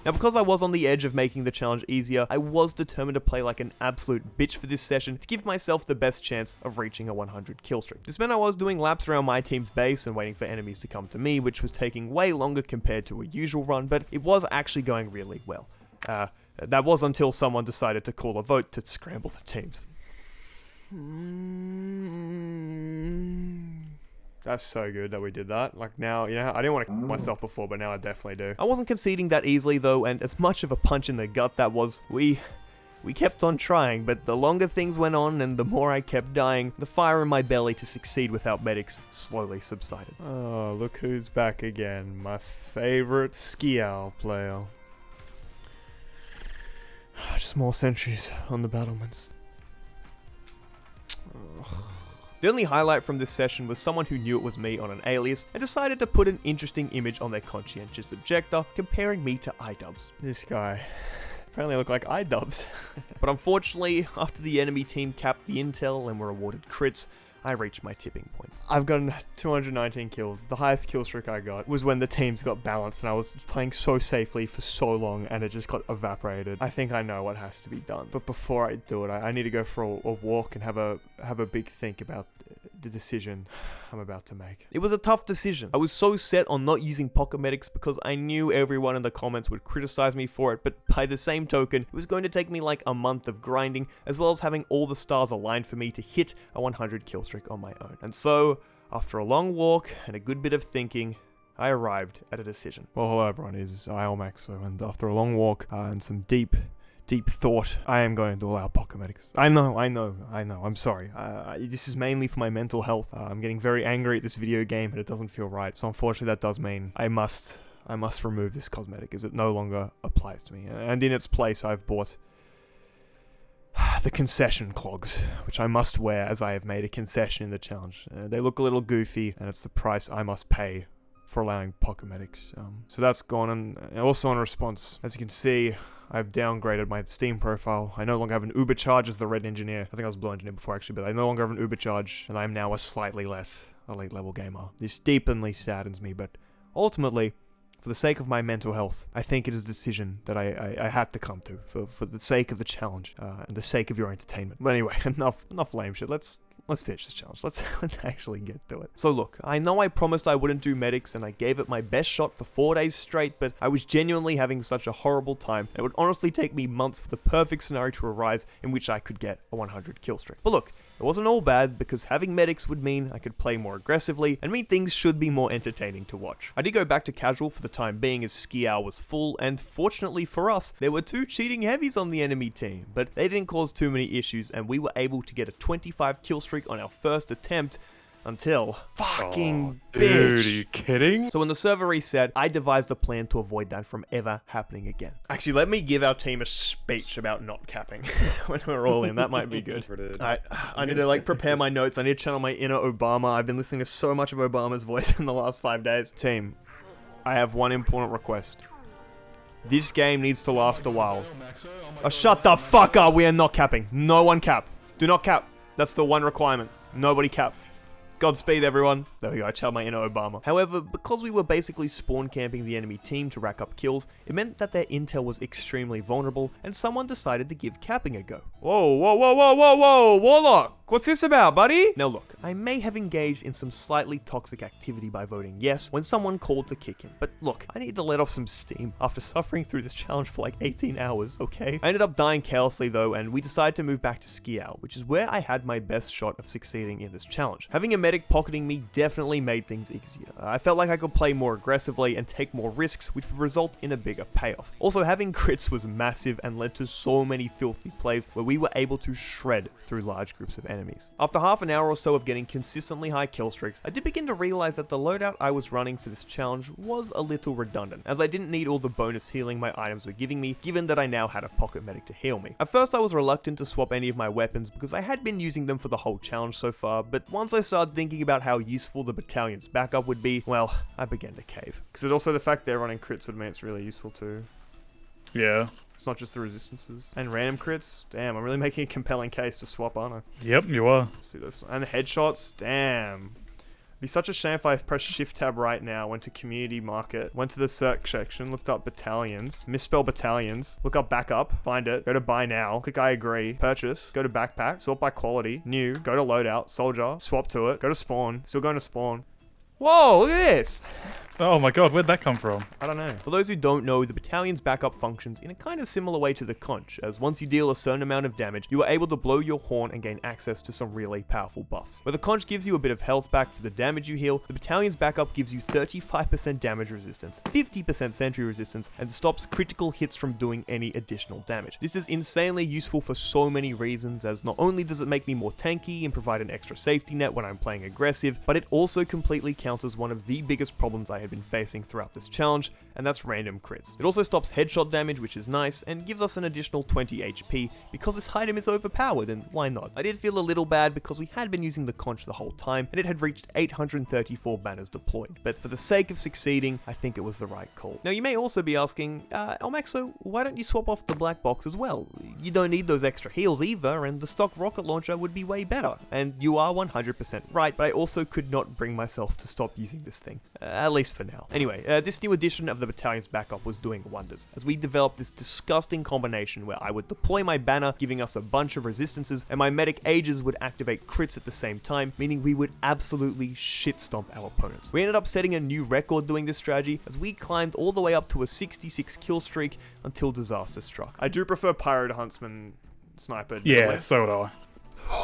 Now, because I was on the edge of making the challenge easier, I was determined to play like an absolute bitch for this session to give myself the best chance of reaching a 100 kill streak. This meant I was doing laps around my team's base and waiting for enemies to come to me, which was taking way longer compared to a usual run, but it was actually going really well. That was until someone decided to call a vote to scramble the teams. That's so good that we did that. Like now, you know, I didn't want to myself before, but now I definitely do. I wasn't conceding that easily though, and as much of a punch in the gut that was, we kept on trying, but the longer things went on and the more I kept dying, the fire in my belly to succeed without medics slowly subsided. Oh, look who's back again. My favorite skial player. Just more sentries on the battlements. The only highlight from this session was someone who knew it was me on an alias and decided to put an interesting image on their conscientious objector, comparing me to iDubbbz. This guy. Apparently I look like iDubbbz. But unfortunately, after the enemy team capped the intel and were awarded crits, I reached my tipping point. I've gotten 219 kills. The highest kill streak I got was when the teams got balanced and I was playing so safely for so long and it just got evaporated. I think I know what has to be done. But before I do it, I need to go for a walk and have a big think about the decision I'm about to make. It was a tough decision. I was so set on not using pocket medics because I knew everyone in the comments would criticize me for it, but by the same token, it was going to take me like a month of grinding, as well as having all the stars aligned for me to hit a 100 kill streak on my own. And so, after a long walk and a good bit of thinking, I arrived at a decision. Well, hello everyone, it's elmaxo, and after a long walk and some deep thought, I am going to allow pocket medics. I know, I'm sorry. This is mainly for my mental health. I'm getting very angry at this video game and it doesn't feel right. So unfortunately that does mean I must remove this cosmetic as it no longer applies to me. And in its place I've bought the concession clogs, which I must wear as I have made a concession in the challenge. They look a little goofy and it's the price I must pay for allowing pocket medics. So that's gone, and also in response, as you can see, I've downgraded my Steam profile. I no longer have an Uber charge as the Red Engineer. I think I was Blue Engineer before actually, but I no longer have an Uber charge, and I am now a slightly less elite level gamer. This deeply saddens me, but ultimately, for the sake of my mental health, I think it is a decision that I had to come to for the sake of the challenge and the sake of your entertainment. But anyway, enough lame shit. Let's let's finish this challenge. Let's actually get to it. So look, I know I promised I wouldn't do medics and I gave it my best shot for 4 days straight, but I was genuinely having such a horrible time. It would honestly take me months for the perfect scenario to arise in which I could get a 100 kill streak. But look, it wasn't all bad, because having medics would mean I could play more aggressively and mean things should be more entertaining to watch. I did go back to casual for the time being as skial was full, and fortunately for us, there were 2 cheating heavies on the enemy team, but they didn't cause too many issues and we were able to get a 25 kill streak on our first attempt until fucking bitch. Dude, are you kidding? So when the server reset, I devised a plan to avoid that from ever happening again. Actually, let me give our team a speech about not capping when we're all in. That might be good. I need to like prepare my notes. I need to channel my inner Obama. I've been listening to so much of Obama's voice in the last 5 days. Team, I have one important request. This game needs to last a while. Oh, shut the fuck up. We are not capping. No one cap. Do not cap. That's the one requirement. Nobody cap. Godspeed, everyone. There we go, I channeled my inner Obama. However, because we were basically spawn camping the enemy team to rack up kills, it meant that their intel was extremely vulnerable, and someone decided to give capping a go. Whoa, whoa, whoa, whoa, whoa, whoa, Warlock! What's this about, buddy? Now look, I may have engaged in some slightly toxic activity by voting yes when someone called to kick him, but look, I need to let off some steam after suffering through this challenge for like 18 hours, okay? I ended up dying carelessly though, and we decided to move back to skial, which is where I had my best shot of succeeding in this challenge. Having a medic pocketing me definitely made things easier. I felt like I could play more aggressively and take more risks, which would result in a bigger payoff. Also, having crits was massive and led to so many filthy plays where we were able to shred through large groups of enemies. After half an hour or so of getting consistently high kill streaks, I did begin to realize that the loadout I was running for this challenge was a little redundant, as I didn't need all the bonus healing my items were giving me, given that I now had a pocket medic to heal me. At first I was reluctant to swap any of my weapons because I had been using them for the whole challenge so far, but once I started thinking about how useful the battalion's backup would be, well, I began to cave. Because it also the fact they're running crits would mean it's really useful too. Yeah. It's not just the resistances. And random crits? Damn, I'm really making a compelling case to swap, aren't I? Yep, you are. Let's see this. And headshots? Damn. It'd be such a shame if I press shift tab right now, went to community market, went to the search section, looked up battalions, misspell battalions, look up backup, find it, go to buy now, click I agree, purchase, go to backpack, sort by quality, new, go to loadout, soldier, swap to it, go to spawn, still going to spawn. Whoa, look at this! Oh my god, where'd that come from? I don't know. For those who don't know, the battalion's backup functions in a kind of similar way to the conch, as once you deal a certain amount of damage, you are able to blow your horn and gain access to some really powerful buffs. Where the conch gives you a bit of health back for the damage you heal, the battalion's backup gives you 35% damage resistance, 50% sentry resistance, and stops critical hits from doing any additional damage. This is insanely useful for so many reasons, as not only does it make me more tanky and provide an extra safety net when I'm playing aggressive, but it also completely counters one of the biggest problems I had been facing throughout this challenge, and that's random crits. It also stops headshot damage, which is nice, and gives us an additional 20 HP. Because this item is overpowered, and why not? I did feel a little bad because we had been using the conch the whole time, and it had reached 834 banners deployed, but for the sake of succeeding, I think it was the right call. Now you may also be asking, elmaxo, why don't you swap off the black box as well? You don't need those extra heals either, and the stock rocket launcher would be way better. And you are 100% right, but I also could not bring myself to stop using this thing, at least for now. Anyway, this new edition of the battalion's backup was doing wonders, as we developed this disgusting combination where I would deploy my banner, giving us a bunch of resistances, and my medic Aegis would activate crits at the same time, meaning we would absolutely shit stomp our opponents. We ended up setting a new record doing this strategy, as we climbed all the way up to a 66 kill streak until disaster struck. I do prefer Pyro to Huntsman Sniper. Yeah, so do I.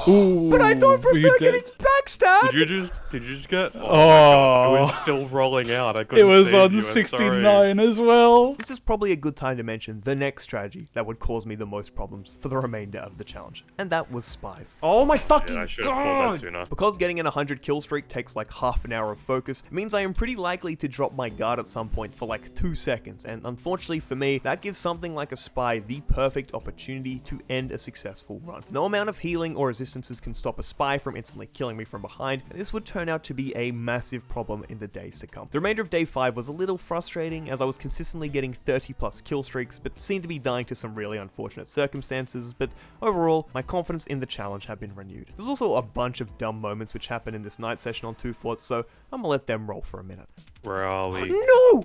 Ooh, but I don't prefer getting backstabbed! Did you just get... Oh, it was still rolling out. I it couldn't was save on you, I'm 69 sorry. as well. This is probably a good time to mention the next strategy that would cause me the most problems for the remainder of the challenge, and that was spies. Oh my fucking Yeah, I should have called that sooner. Because getting an 100 kill streak takes like half an hour of focus, it means I am pretty likely to drop my guard at some point for like 2 seconds, and unfortunately for me, that gives something like a spy the perfect opportunity to end a successful run. No amount of healing or resistances can stop a spy from instantly killing me from behind, and this would turn out to be a massive problem in the days to come. The remainder of day 5 was a little frustrating, as I was consistently getting 30 plus kill streaks, but seemed to be dying to some really unfortunate circumstances, but overall, my confidence in the challenge had been renewed. There's also a bunch of dumb moments which happened in this night session on 2 forts, so I'm gonna let them roll for a minute. Where are we? No!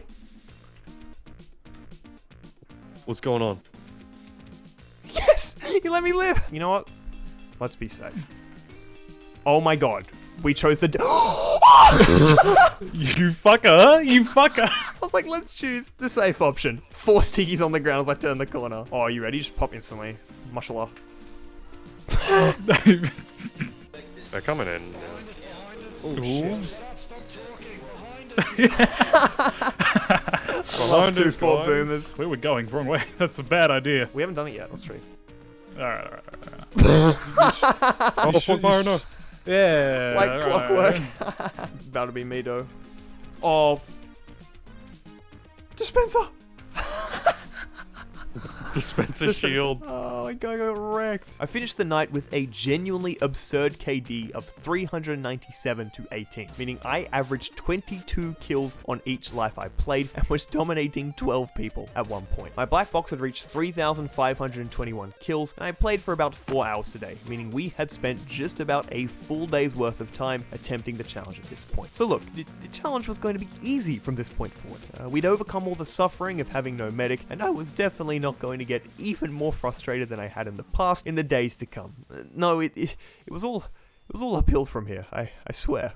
What's going on? Yes! You let me live! You know what? Let's be safe. Oh my god. We chose the... You fucker! You fucker! I was like, let's choose the safe option. 4 stickies on the ground as I turn the corner. Oh, are you ready? Just pop instantly. Mashallah. They're coming in. Oh, Ooh. shit. Behind us, 2-4 guys. boomers. Where we're going? Wrong way. That's a bad idea. We haven't done it yet. Let's try. Alright. Oh, fuck, Mario, no. Yeah. Like alright. clockwork. About to be me, though. Oh. Dispenser. Dispenser shield. Oh, my guy got wrecked. I finished the night with a genuinely absurd KD of 397 to 18, meaning I averaged 22 kills on each life I played and was dominating 12 people at one point. My black box had reached 3,521 kills, and I played for about 4 hours today, meaning we had spent just about a full day's worth of time attempting the challenge at this point. So look, the challenge was going to be easy from this point forward. We'd overcome all the suffering of having no medic, and I was definitely not going to get even more frustrated than I had in the past in the days to come. No, it was all uphill from here. I swear.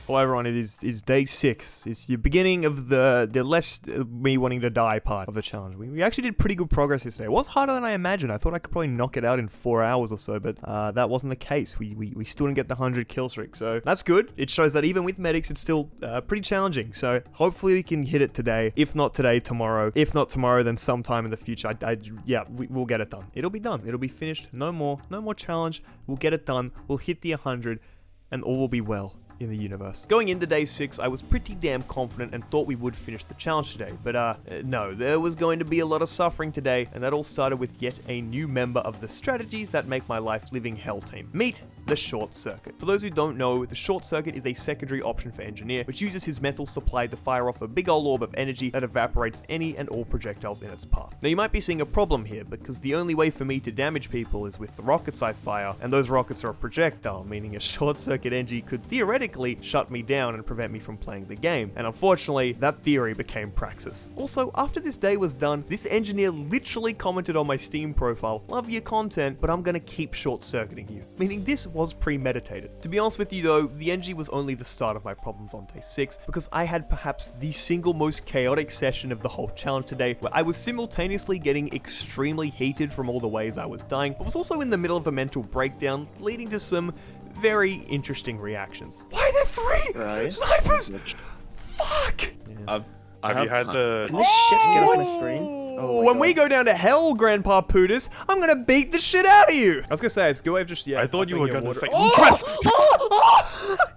Hello everyone, it is day 6. It's the beginning of the less me wanting to die part of the challenge. We actually did pretty good progress yesterday. It was harder than I imagined. I thought I could probably knock it out in 4 hours or so, but that wasn't the case. We still didn't get the 100 kill streak, so that's good. It shows that even with medics, it's still pretty challenging. So hopefully we can hit it today. If not today, tomorrow. If not tomorrow, then sometime in the future. We'll get it done. It'll be done. It'll be finished. No more challenge. We'll get it done. We'll hit the 100, and all will be well in the universe. Going into day 6, I was pretty damn confident and thought we would finish the challenge today, but no, there was going to be a lot of suffering today, and that all started with yet a new member of the strategies that make my life living hell team. Meet the short circuit. For those who don't know, the short circuit is a secondary option for engineer, which uses his metal supply to fire off a big old orb of energy that evaporates any and all projectiles in its path. Now you might be seeing a problem here, because the only way for me to damage people is with the rockets I fire, and those rockets are a projectile, meaning a short circuit engie could theoretically shut me down and prevent me from playing the game, and unfortunately, that theory became praxis. Also, after this day was done, this engineer literally commented on my Steam profile, "Love your content, but I'm gonna keep short-circuiting you," meaning this was premeditated. To be honest with you though, the engie was only the start of my problems on day 6, because I had perhaps the single most chaotic session of the whole challenge today, where I was simultaneously getting extremely heated from all the ways I was dying, but was also in the middle of a mental breakdown, leading to some very interesting reactions. Why are there 3 snipers? Fuck! Have you had the... Can this shit get off my screen? Oh my When God. we go down to hell, Grandpa Pootis, I'm gonna beat the shit out of you! I was gonna say, it's good way of just, I thought you were gonna say...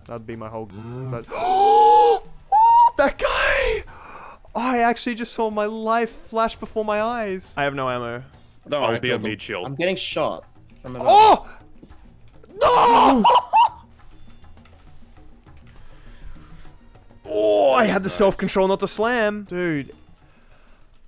That'd be my whole... That guy! I actually just saw my life flash before my eyes. I have no ammo. No, I'll be a meat shield. I'm getting shot from above. Oh! No! Oh, I had the self-control not to slam. Dude,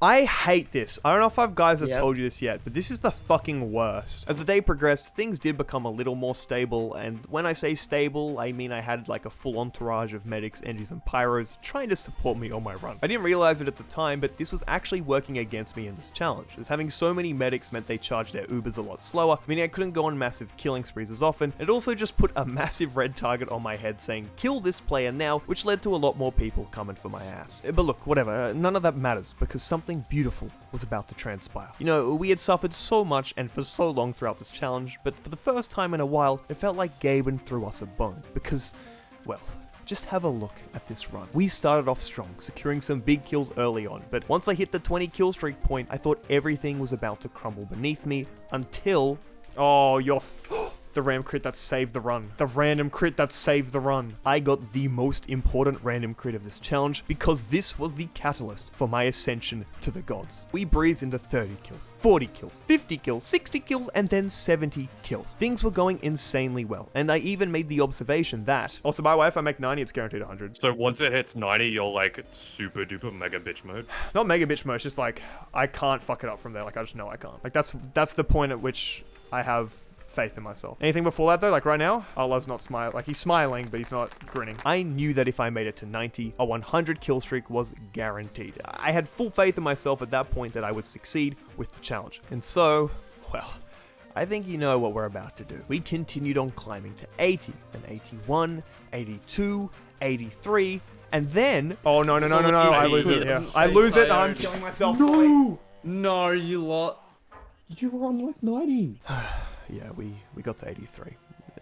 I hate this. I don't know if guys have told you this yet, but this is the fucking worst. As the day progressed, things did become a little more stable, and when I say stable, I mean I had like a full entourage of medics, engies, and pyros trying to support me on my run. I didn't realize it at the time, but this was actually working against me in this challenge, as having so many medics meant they charged their Ubers a lot slower, meaning I couldn't go on massive killing sprees as often. It also just put a massive red target on my head saying, "Kill this player now," which led to a lot more people coming for my ass. But look, whatever, none of that matters, because something beautiful was about to transpire. You know, we had suffered so much and for so long throughout this challenge, but for the first time in a while, it felt like Gaben threw us a bone, because, well, just have a look at this run. We started off strong, securing some big kills early on, but once I hit the 20 kill streak point, I thought everything was about to crumble beneath me, until... Oh, you're... The random crit that saved the run. The random crit that saved the run. I got the most important random crit of this challenge because this was the catalyst for my ascension to the gods. We breezed into 30 kills, 40 kills, 50 kills, 60 kills, and then 70 kills. Things were going insanely well, and I even made the observation that, also by the way, if I make 90, it's guaranteed 100. So once it hits 90, you're like super duper mega bitch mode? Not mega bitch mode, it's just like, I can't fuck it up from there. Like, I just know I can't. Like, that's the point at which I have faith in myself. Anything before that though, like right now, Allah's not smiling. Like he's smiling, but he's not grinning. I knew that if I made it to 90, a 100 kill streak was guaranteed. I had full faith in myself at that point that I would succeed with the challenge. And so, well, I think you know what we're about to do. We continued on climbing to 80, then 81, 82, 83, and then... Oh, no, I lose it, yeah. I lose it, I'm killing myself. No, you lot. You were on like 90. Yeah, we got to 83.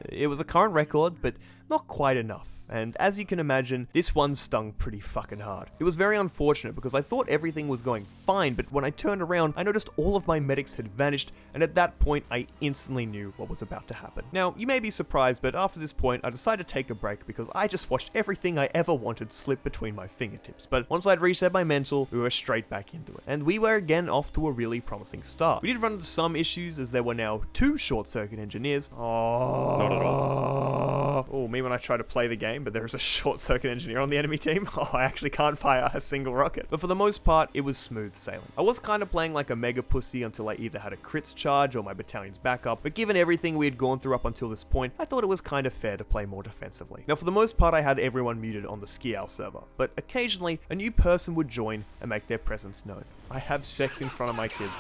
It was a current record, but not quite enough. And as you can imagine, this one stung pretty fucking hard. It was very unfortunate because I thought everything was going fine, but when I turned around, I noticed all of my medics had vanished, and at that point, I instantly knew what was about to happen. Now, you may be surprised, but after this point, I decided to take a break because I just watched everything I ever wanted slip between my fingertips. But once I'd reset my mental, we were straight back into it. And we were again off to a really promising start. We did run into some issues as there were now 2 short-circuit engineers. Oh, Not at all. Oh, me when I try to play the game, but there is a short-circuit engineer on the enemy team. Oh, I actually can't fire a single rocket. But for the most part, it was smooth sailing. I was kind of playing like a mega pussy until I either had a crits charge or my battalion's backup, but given everything we had gone through up until this point, I thought it was kind of fair to play more defensively. Now, for the most part, I had everyone muted on the skial server, but occasionally, a new person would join and make their presence known. I have sex in front of my kids.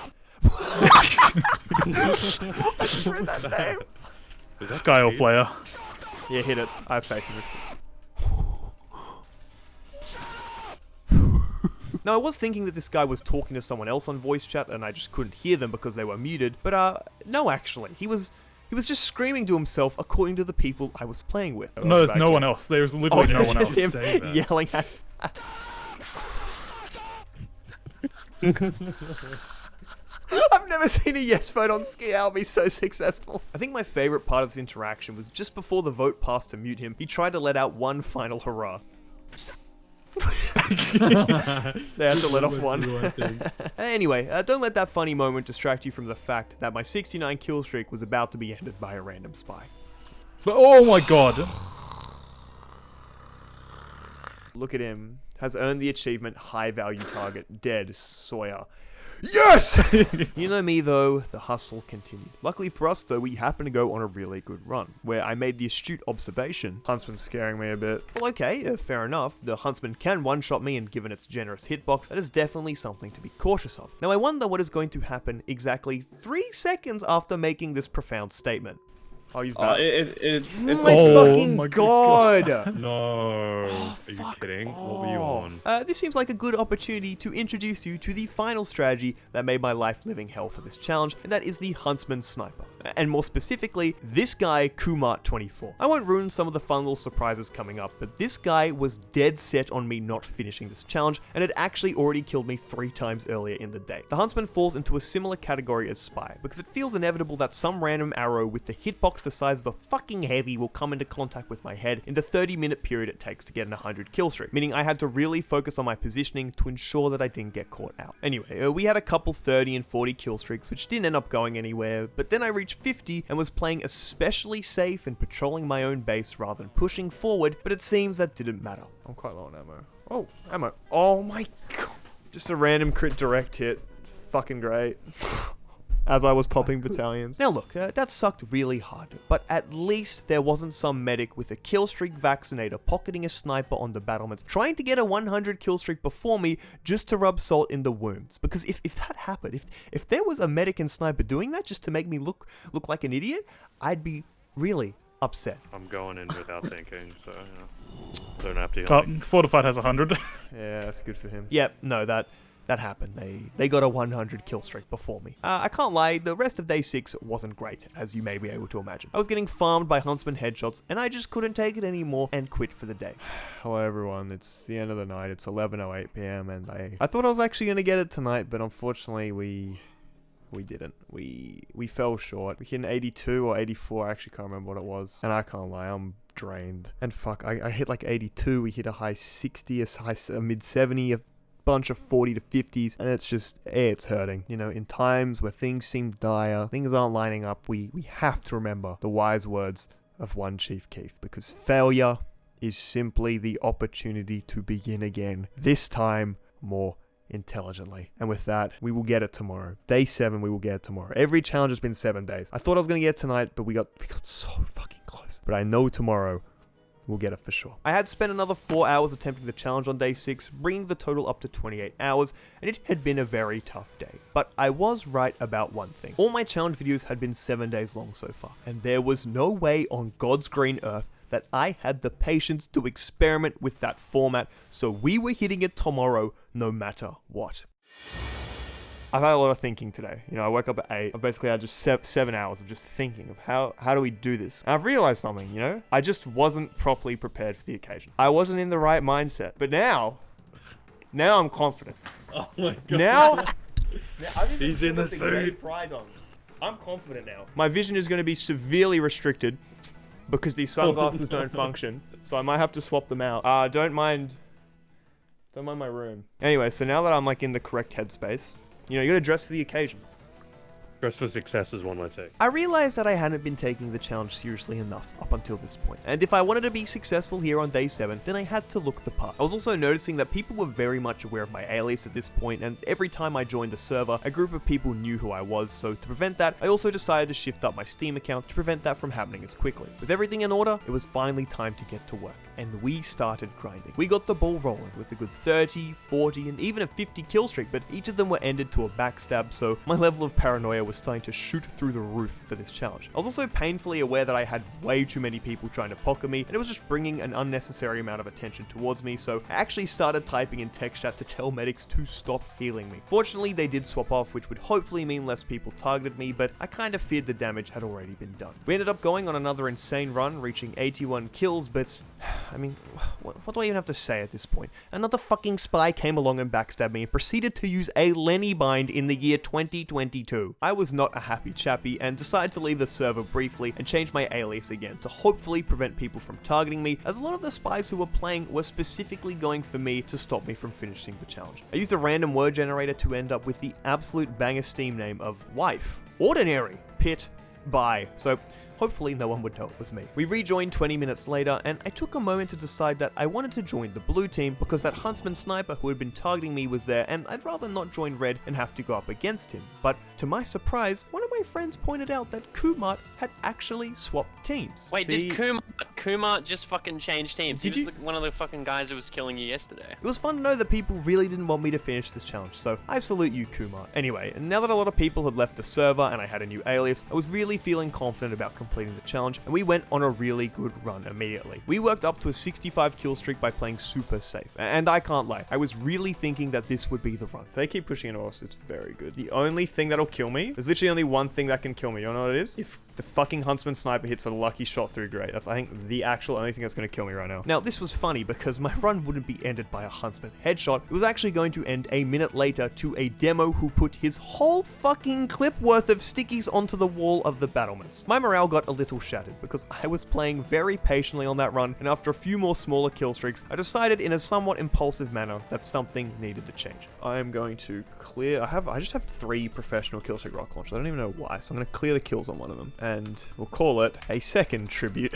I just read that name. Skial player. Yeah, hit it. I have faith in this. Now, I was thinking that this guy was talking to someone else on voice chat and I just couldn't hear them because they were muted, but no, actually. He was just screaming to himself according to the people I was playing with. No, there's no one else. There's literally no one else. Him yelling at... I've never seen a yes vote on skial be so successful. I think my favorite part of this interaction was just before the vote passed to mute him, he tried to let out one final hurrah. They had to let off one. Anyway, don't let that funny moment distract you from the fact that my 69 kill streak was about to be ended by a random spy. But, oh my god. Look at him. Has earned the achievement high value target. Dead Sawyer. Yes! You know me though, the hustle continued. Luckily for us though, we happened to go on a really good run, where I made the astute observation. Huntsman's scaring me a bit. Well okay, fair enough. The Huntsman can one-shot me, and given its generous hitbox, that is definitely something to be cautious of. Now I wonder what is going to happen exactly 3 seconds after making this profound statement. I'll use that. It's my Oh fucking my god! No. Are you kidding? What were you on? This seems like a good opportunity to introduce you to the final strategy that made my life living hell for this challenge, and that is the Huntsman Sniper. And more specifically, this guy, Kumart24. I won't ruin some of the fun little surprises coming up, but this guy was dead set on me not finishing this challenge, and had actually already killed me 3 times earlier in the day. The Huntsman falls into a similar category as Spy, because it feels inevitable that some random arrow with the hitbox the size of a fucking heavy will come into contact with my head in the 30-minute period it takes to get an 100 kill streak, meaning I had to really focus on my positioning to ensure that I didn't get caught out. Anyway, we had a couple 30 and 40 kill streaks, which didn't end up going anywhere, but then I reached 50 and was playing especially safe and patrolling my own base rather than pushing forward, but it seems that didn't matter. I'm quite low on ammo. Oh, ammo. Oh my god. Just a random crit direct hit. Fucking great. As I was popping battalions. Now look, that sucked really hard, but at least there wasn't some medic with a killstreak vaccinator pocketing a sniper on the battlements, trying to get a 100 kill streak before me just to rub salt in the wounds. Because if that happened, if there was a medic and sniper doing that just to make me look like an idiot, I'd be really upset. I'm going in without thinking, so I don't have to. Fortified has 100. Yeah, that's good for him. Yep, no, that happened. They got a 100 kill streak before me. I can't lie, the rest of day 6 wasn't great, as you may be able to imagine. I was getting farmed by Huntsman headshots, and I just couldn't take it anymore and quit for the day. Hello everyone, it's the end of the night, it's 11:08 PM, and I thought I was actually going to get it tonight, but unfortunately we didn't. We fell short. We hit an 82 or 84, I actually can't remember what it was. And I can't lie, I'm drained. And fuck, I hit like 82, we hit a high 60, a mid 70, a bunch of 40 to 50s, and it's hurting. You know, in times where things seem dire, things aren't lining up, we have to remember the wise words of one Chief Keef, because failure is simply the opportunity to begin again, this time more intelligently. And with that, we will get it tomorrow. Day 7, we will get it tomorrow. Every challenge has been 7 days. I thought I was going to get it tonight, but we got so fucking close. But I know tomorrow we'll get it for sure. I had spent another 4 hours attempting the challenge on day 6, bringing the total up to 28 hours, and it had been a very tough day. But I was right about one thing. All my challenge videos had been 7 days long so far, and there was no way on God's green earth that I had the patience to experiment with that format, so we were hitting it tomorrow no matter what. I've had a lot of thinking today. You know, I woke up at 8. I basically had just 7 hours of just thinking of how do we do this? And I've realized something, you know? I just wasn't properly prepared for the occasion. I wasn't in the right mindset. But now I'm confident. Oh my god. Now He's in the suit. Pride on. I'm confident now. My vision is going to be severely restricted because these sunglasses don't function. So I might have to swap them out. Don't mind my room. Anyway, so now that I'm like in the correct headspace, you know, you gotta dress for the occasion. Dress for success is one might say. I realized that I hadn't been taking the challenge seriously enough up until this point, and if I wanted to be successful here on day 7, then I had to look the part. I was also noticing that people were very much aware of my alias at this point, and every time I joined the server, a group of people knew who I was, so to prevent that, I also decided to shift up my Steam account to prevent that from happening as quickly. With everything in order, it was finally time to get to work, and we started grinding. We got the ball rolling with a good 30, 40, and even a 50 kill streak, but each of them were ended to a backstab, so my level of paranoia was starting to shoot through the roof for this challenge. I was also painfully aware that I had way too many people trying to pocket me, and it was just bringing an unnecessary amount of attention towards me, so I actually started typing in text chat to tell medics to stop healing me. Fortunately, they did swap off, which would hopefully mean less people targeted me, but I kind of feared the damage had already been done. We ended up going on another insane run, reaching 81 kills, but I mean, what do I even have to say at this point? Another fucking spy came along and backstabbed me and proceeded to use a Lenny bind in the year 2022. I was not a happy chappy and decided to leave the server briefly and change my alias again to hopefully prevent people from targeting me, as a lot of the spies who were playing were specifically going for me to stop me from finishing the challenge. I used a random word generator to end up with the absolute banger Steam name of wife, ordinary, pit, bye. So hopefully no one would know it was me. We rejoined 20 minutes later, and I took a moment to decide that I wanted to join the blue team because that huntsman sniper who had been targeting me was there, and I'd rather not join red and have to go up against him. But to my surprise, one of my friends pointed out that Kumar had actually swapped teams. Wait, did Kumar just fucking change teams? He was one of the fucking guys who was killing you yesterday. It was fun to know that people really didn't want me to finish this challenge, so I salute you, Kumar. Anyway, now that a lot of people had left the server and I had a new alias, I was really feeling confident about completing the challenge, and we went on a really good run immediately. We worked up to a 65 kill streak by playing super safe, and I can't lie, I was really thinking that this would be the run. If they keep pushing it off, it's very good. The only thing that'll kill me, there's literally only one thing that can kill me. You know what it is? If the fucking huntsman sniper hits a lucky shot through grey. That's, I think, the actual only thing that's going to kill me right now. Now, this was funny because my run wouldn't be ended by a huntsman headshot. It was actually going to end a minute later to a demo who put his whole fucking clip worth of stickies onto the wall of the battlements. My morale got a little shattered because I was playing very patiently on that run, and after a few more smaller kill streaks, I decided in a somewhat impulsive manner that something needed to change. I am going to clear, I just have 3 professional Killstreak rocket launchers. I don't even know why, so I'm going to clear the kills on one of them, and we'll call it a second tribute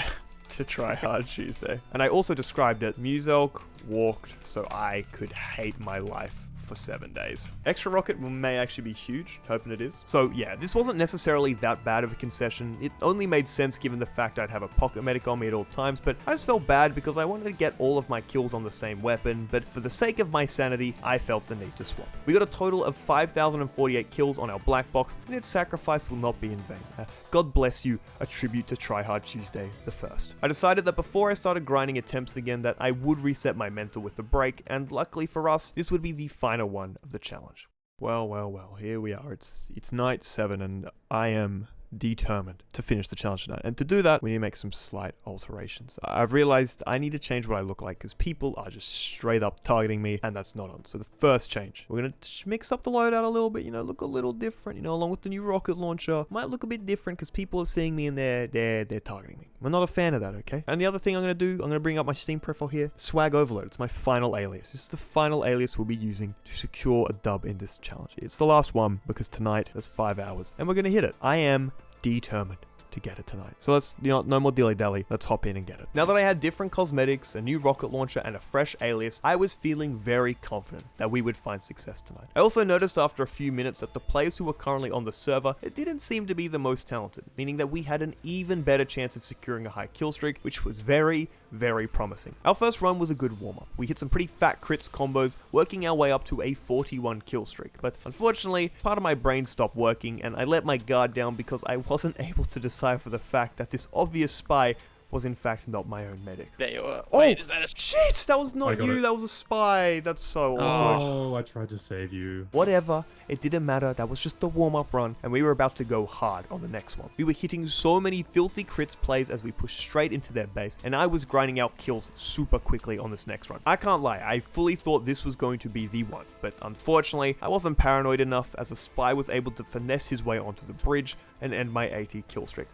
to Try Hard Tuesday. And I also described it, Muselk walked so I could hate my life for 7 days. Extra rocket may actually be huge, hoping it is. So yeah, this wasn't necessarily that bad of a concession. It only made sense given the fact I'd have a pocket medic on me at all times, but I just felt bad because I wanted to get all of my kills on the same weapon, but for the sake of my sanity, I felt the need to swap. We got a total of 5,048 kills on our black box, and its sacrifice will not be in vain. God bless you, a tribute to Try Hard Tuesday the 1st. I decided that before I started grinding attempts again that I would reset my mental with a break, and luckily for us, this would be the final one of the challenge. Well, here we are. It's night 7, and I am determined to finish the challenge tonight. And to do that, we need to make some slight alterations. I've realized I need to change what I look like because people are just straight up targeting me, and that's not on. So the first change, we're going to mix up the loadout a little bit, look a little different, along with the new rocket launcher. Might look a bit different because people are seeing me and they're targeting me. I'm not a fan of that, okay? And the other thing I'm going to do, I'm going to bring up my Steam profile here. Swag Overload. It's my final alias. This is the final alias we'll be using to secure a dub in this challenge. It's the last one because tonight there's 5 hours and we're going to hit it. I am determined to get it tonight. So let's, no more dilly-dally. Let's hop in and get it. Now that I had different cosmetics, a new rocket launcher, and a fresh alias, I was feeling very confident that we would find success tonight. I also noticed after a few minutes that the players who were currently on the server, it didn't seem to be the most talented, meaning that we had an even better chance of securing a high kill streak, which was very, very promising. Our first run was a good warm-up. We hit some pretty fat crits combos, working our way up to a 41 kill streak. But unfortunately, part of my brain stopped working and I let my guard down because I wasn't able to decipher the fact that this obvious spy was in fact not my own medic. There you are. Oh, Wait, is that a... shit! That was not got you, it. that was a spy. That's so awkward. Oh, I tried to save you. Whatever, it didn't matter, that was just the warm-up run, and we were about to go hard on the next one. We were hitting so many filthy crits plays as we pushed straight into their base, and I was grinding out kills super quickly on this next run. I can't lie, I fully thought this was going to be the one, but unfortunately, I wasn't paranoid enough as the spy was able to finesse his way onto the bridge and end my 80 kill streak.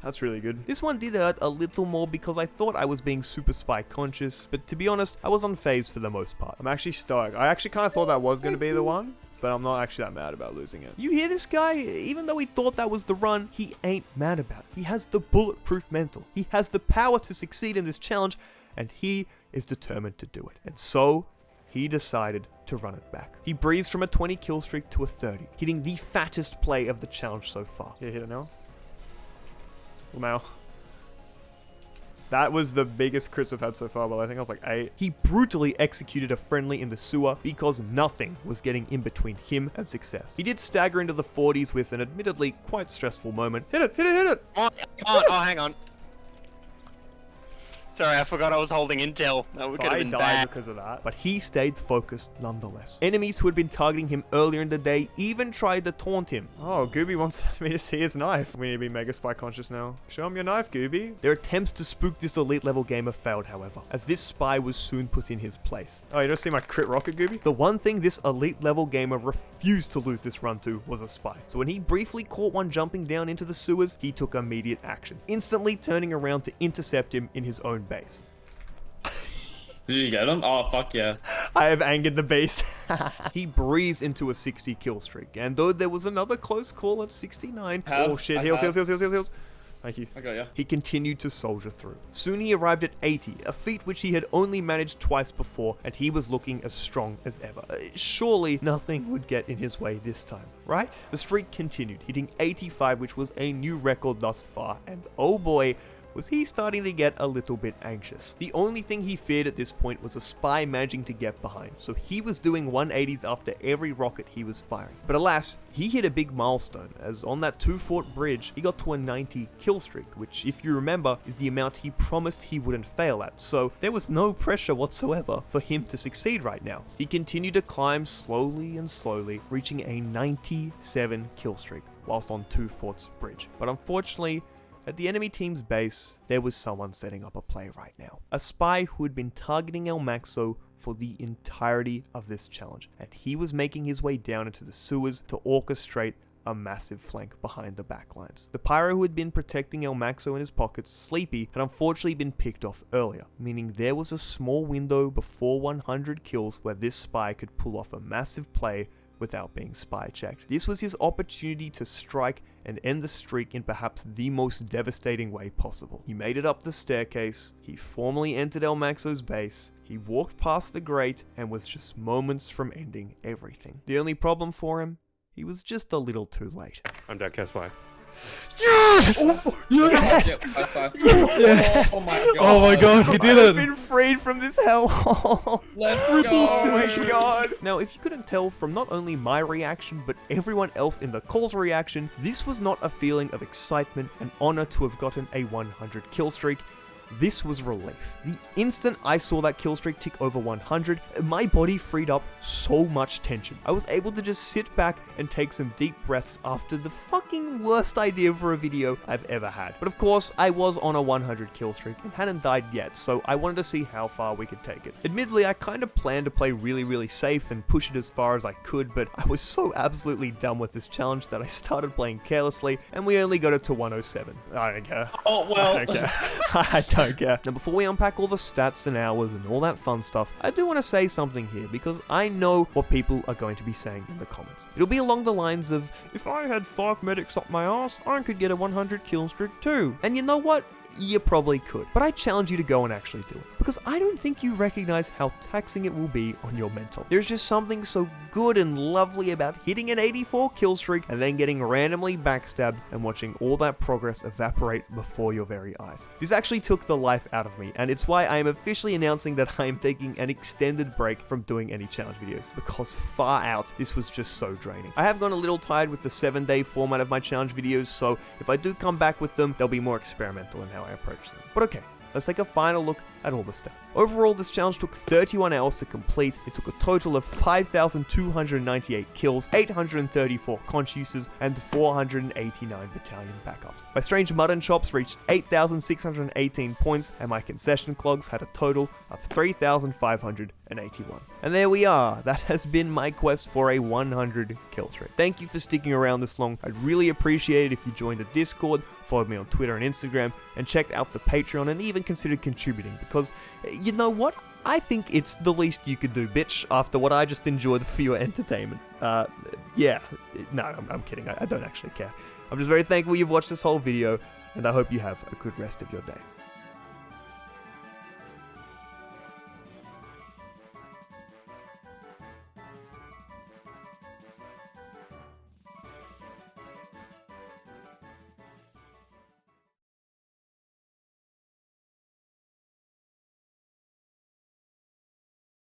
That's really good. This one did hurt a little more because I thought I was being super spy conscious, but to be honest, I was unfazed for the most part. I'm actually stoked. I actually kind of thought that was going to be the one, but I'm not actually that mad about losing it. You hear this guy? Even though he thought that was the run, he ain't mad about it. He has the bulletproof mental. He has the power to succeed in this challenge, and he is determined to do it. And so, he decided to run it back. He breezed from a 20 kill streak to a 30, hitting the fattest play of the challenge so far. Yeah, hit it now. Wow. That was the biggest crits we've had so far, but I think I was like 8. He brutally executed a friendly in the sewer because nothing was getting in between him and success. He did stagger into the 40s with an admittedly quite stressful moment. Hit it, hit it, hit it! Oh, hang on. Sorry, I forgot I was holding intel. That could have I been died bad. because of that, but he stayed focused nonetheless. Enemies who had been targeting him earlier in the day even tried to taunt him. Oh, Gooby wants me to see his knife. We need to be mega spy conscious now. Show him your knife, Gooby. Their attempts to spook this elite level gamer failed, however, as this spy was soon put in his place. Oh, you don't see my crit rocket, Gooby? The one thing this elite level gamer refused to lose this run to was a spy. So when he briefly caught one jumping down into the sewers, he took immediate action, instantly turning around to intercept him in his own base. Did you get him? Oh, fuck yeah. I have angered the beast. He breezed into a 60 kill streak, and though there was another close call at 69, oh shit, heals. Thank you. I got ya. He continued to soldier through. Soon he arrived at 80, a feat which he had only managed twice before, and he was looking as strong as ever. Surely nothing would get in his way this time, right? The streak continued, hitting 85, which was a new record thus far, and oh boy, was he starting to get a little bit anxious. The only thing he feared at this point was a spy managing to get behind, so he was doing 180s after every rocket he was firing. But alas, he hit a big milestone, as on that 2-fort bridge, he got to a 90 kill streak, which, if you remember, is the amount he promised he wouldn't fail at, so there was no pressure whatsoever for him to succeed right now. He continued to climb slowly and slowly, reaching a 97 kill streak, whilst on 2-forts bridge. But unfortunately, at the enemy team's base, there was someone setting up a play right now. A spy who had been targeting elmaxo for the entirety of this challenge, and he was making his way down into the sewers to orchestrate a massive flank behind the backlines. The pyro who had been protecting elmaxo in his pockets, Sleepy, had unfortunately been picked off earlier, meaning there was a small window before 100 kills where this spy could pull off a massive play without being spy checked. This was his opportunity to strike and end the streak in perhaps the most devastating way possible. He made it up the staircase, he formally entered elmaxo's base, he walked past the grate, and was just moments from ending everything. The only problem for him? He was just a little too late. I'm dead, guess why? Yes! Yes! Yes! Oh my god, he did I've it! been freed from this hellhole. Let's Oh go. my god. Now, if you couldn't tell from not only my reaction, but everyone else in the call's reaction, this was not a feeling of excitement and honor to have gotten a 100 kill streak. This was relief. The instant I saw that kill streak tick over 100, my body freed up so much tension. I was able to just sit back and take some deep breaths after the fucking worst idea for a video I've ever had. But of course, I was on a 100 kill streak and hadn't died yet, so I wanted to see how far we could take it. Admittedly, I kind of planned to play really safe and push it as far as I could, but I was so absolutely done with this challenge that I started playing carelessly, and we only got it to 107. I don't care. Oh, well. I don't care. I don't care. Now, before we unpack all the stats and hours and all that fun stuff, I do want to say something here because I know what people are going to be saying in the comments. It'll be along the lines of, if I had 5 medics up my ass, I could get a 100 kill streak too. And you know what? you probably could. But I challenge you to go and actually do it, because I don't think you recognize how taxing it will be on your mental. There's just something so good and lovely about hitting an 84 kill streak and then getting randomly backstabbed and watching all that progress evaporate before your very eyes. This actually took the life out of me, and it's why I am officially announcing that I am taking an extended break from doing any challenge videos, because far out, this was just so draining. I have gone a little tired with the 7-day format of my challenge videos, so if I do come back with them, they'll be more experimental in how I approach them. But okay, let's take a final look at all the stats. Overall, this challenge took 31 hours to complete. It took a total of 5,298 kills, 834 conch uses, and 489 battalion backups. My strange mutton chops reached 8,618 points, and my concession clogs had a total of 3,581. And there we are. That has been my quest for a 100 kill streak. Thank you for sticking around this long. I'd really appreciate it if you joined the Discord, followed me on Twitter and Instagram, and checked out the Patreon, and even considered contributing, because you know what? I think it's the least you could do, bitch, after what I just enjoyed for your entertainment. Yeah, no, I'm kidding. I don't actually care. I'm just very thankful you've watched this whole video, and I hope you have a good rest of your day.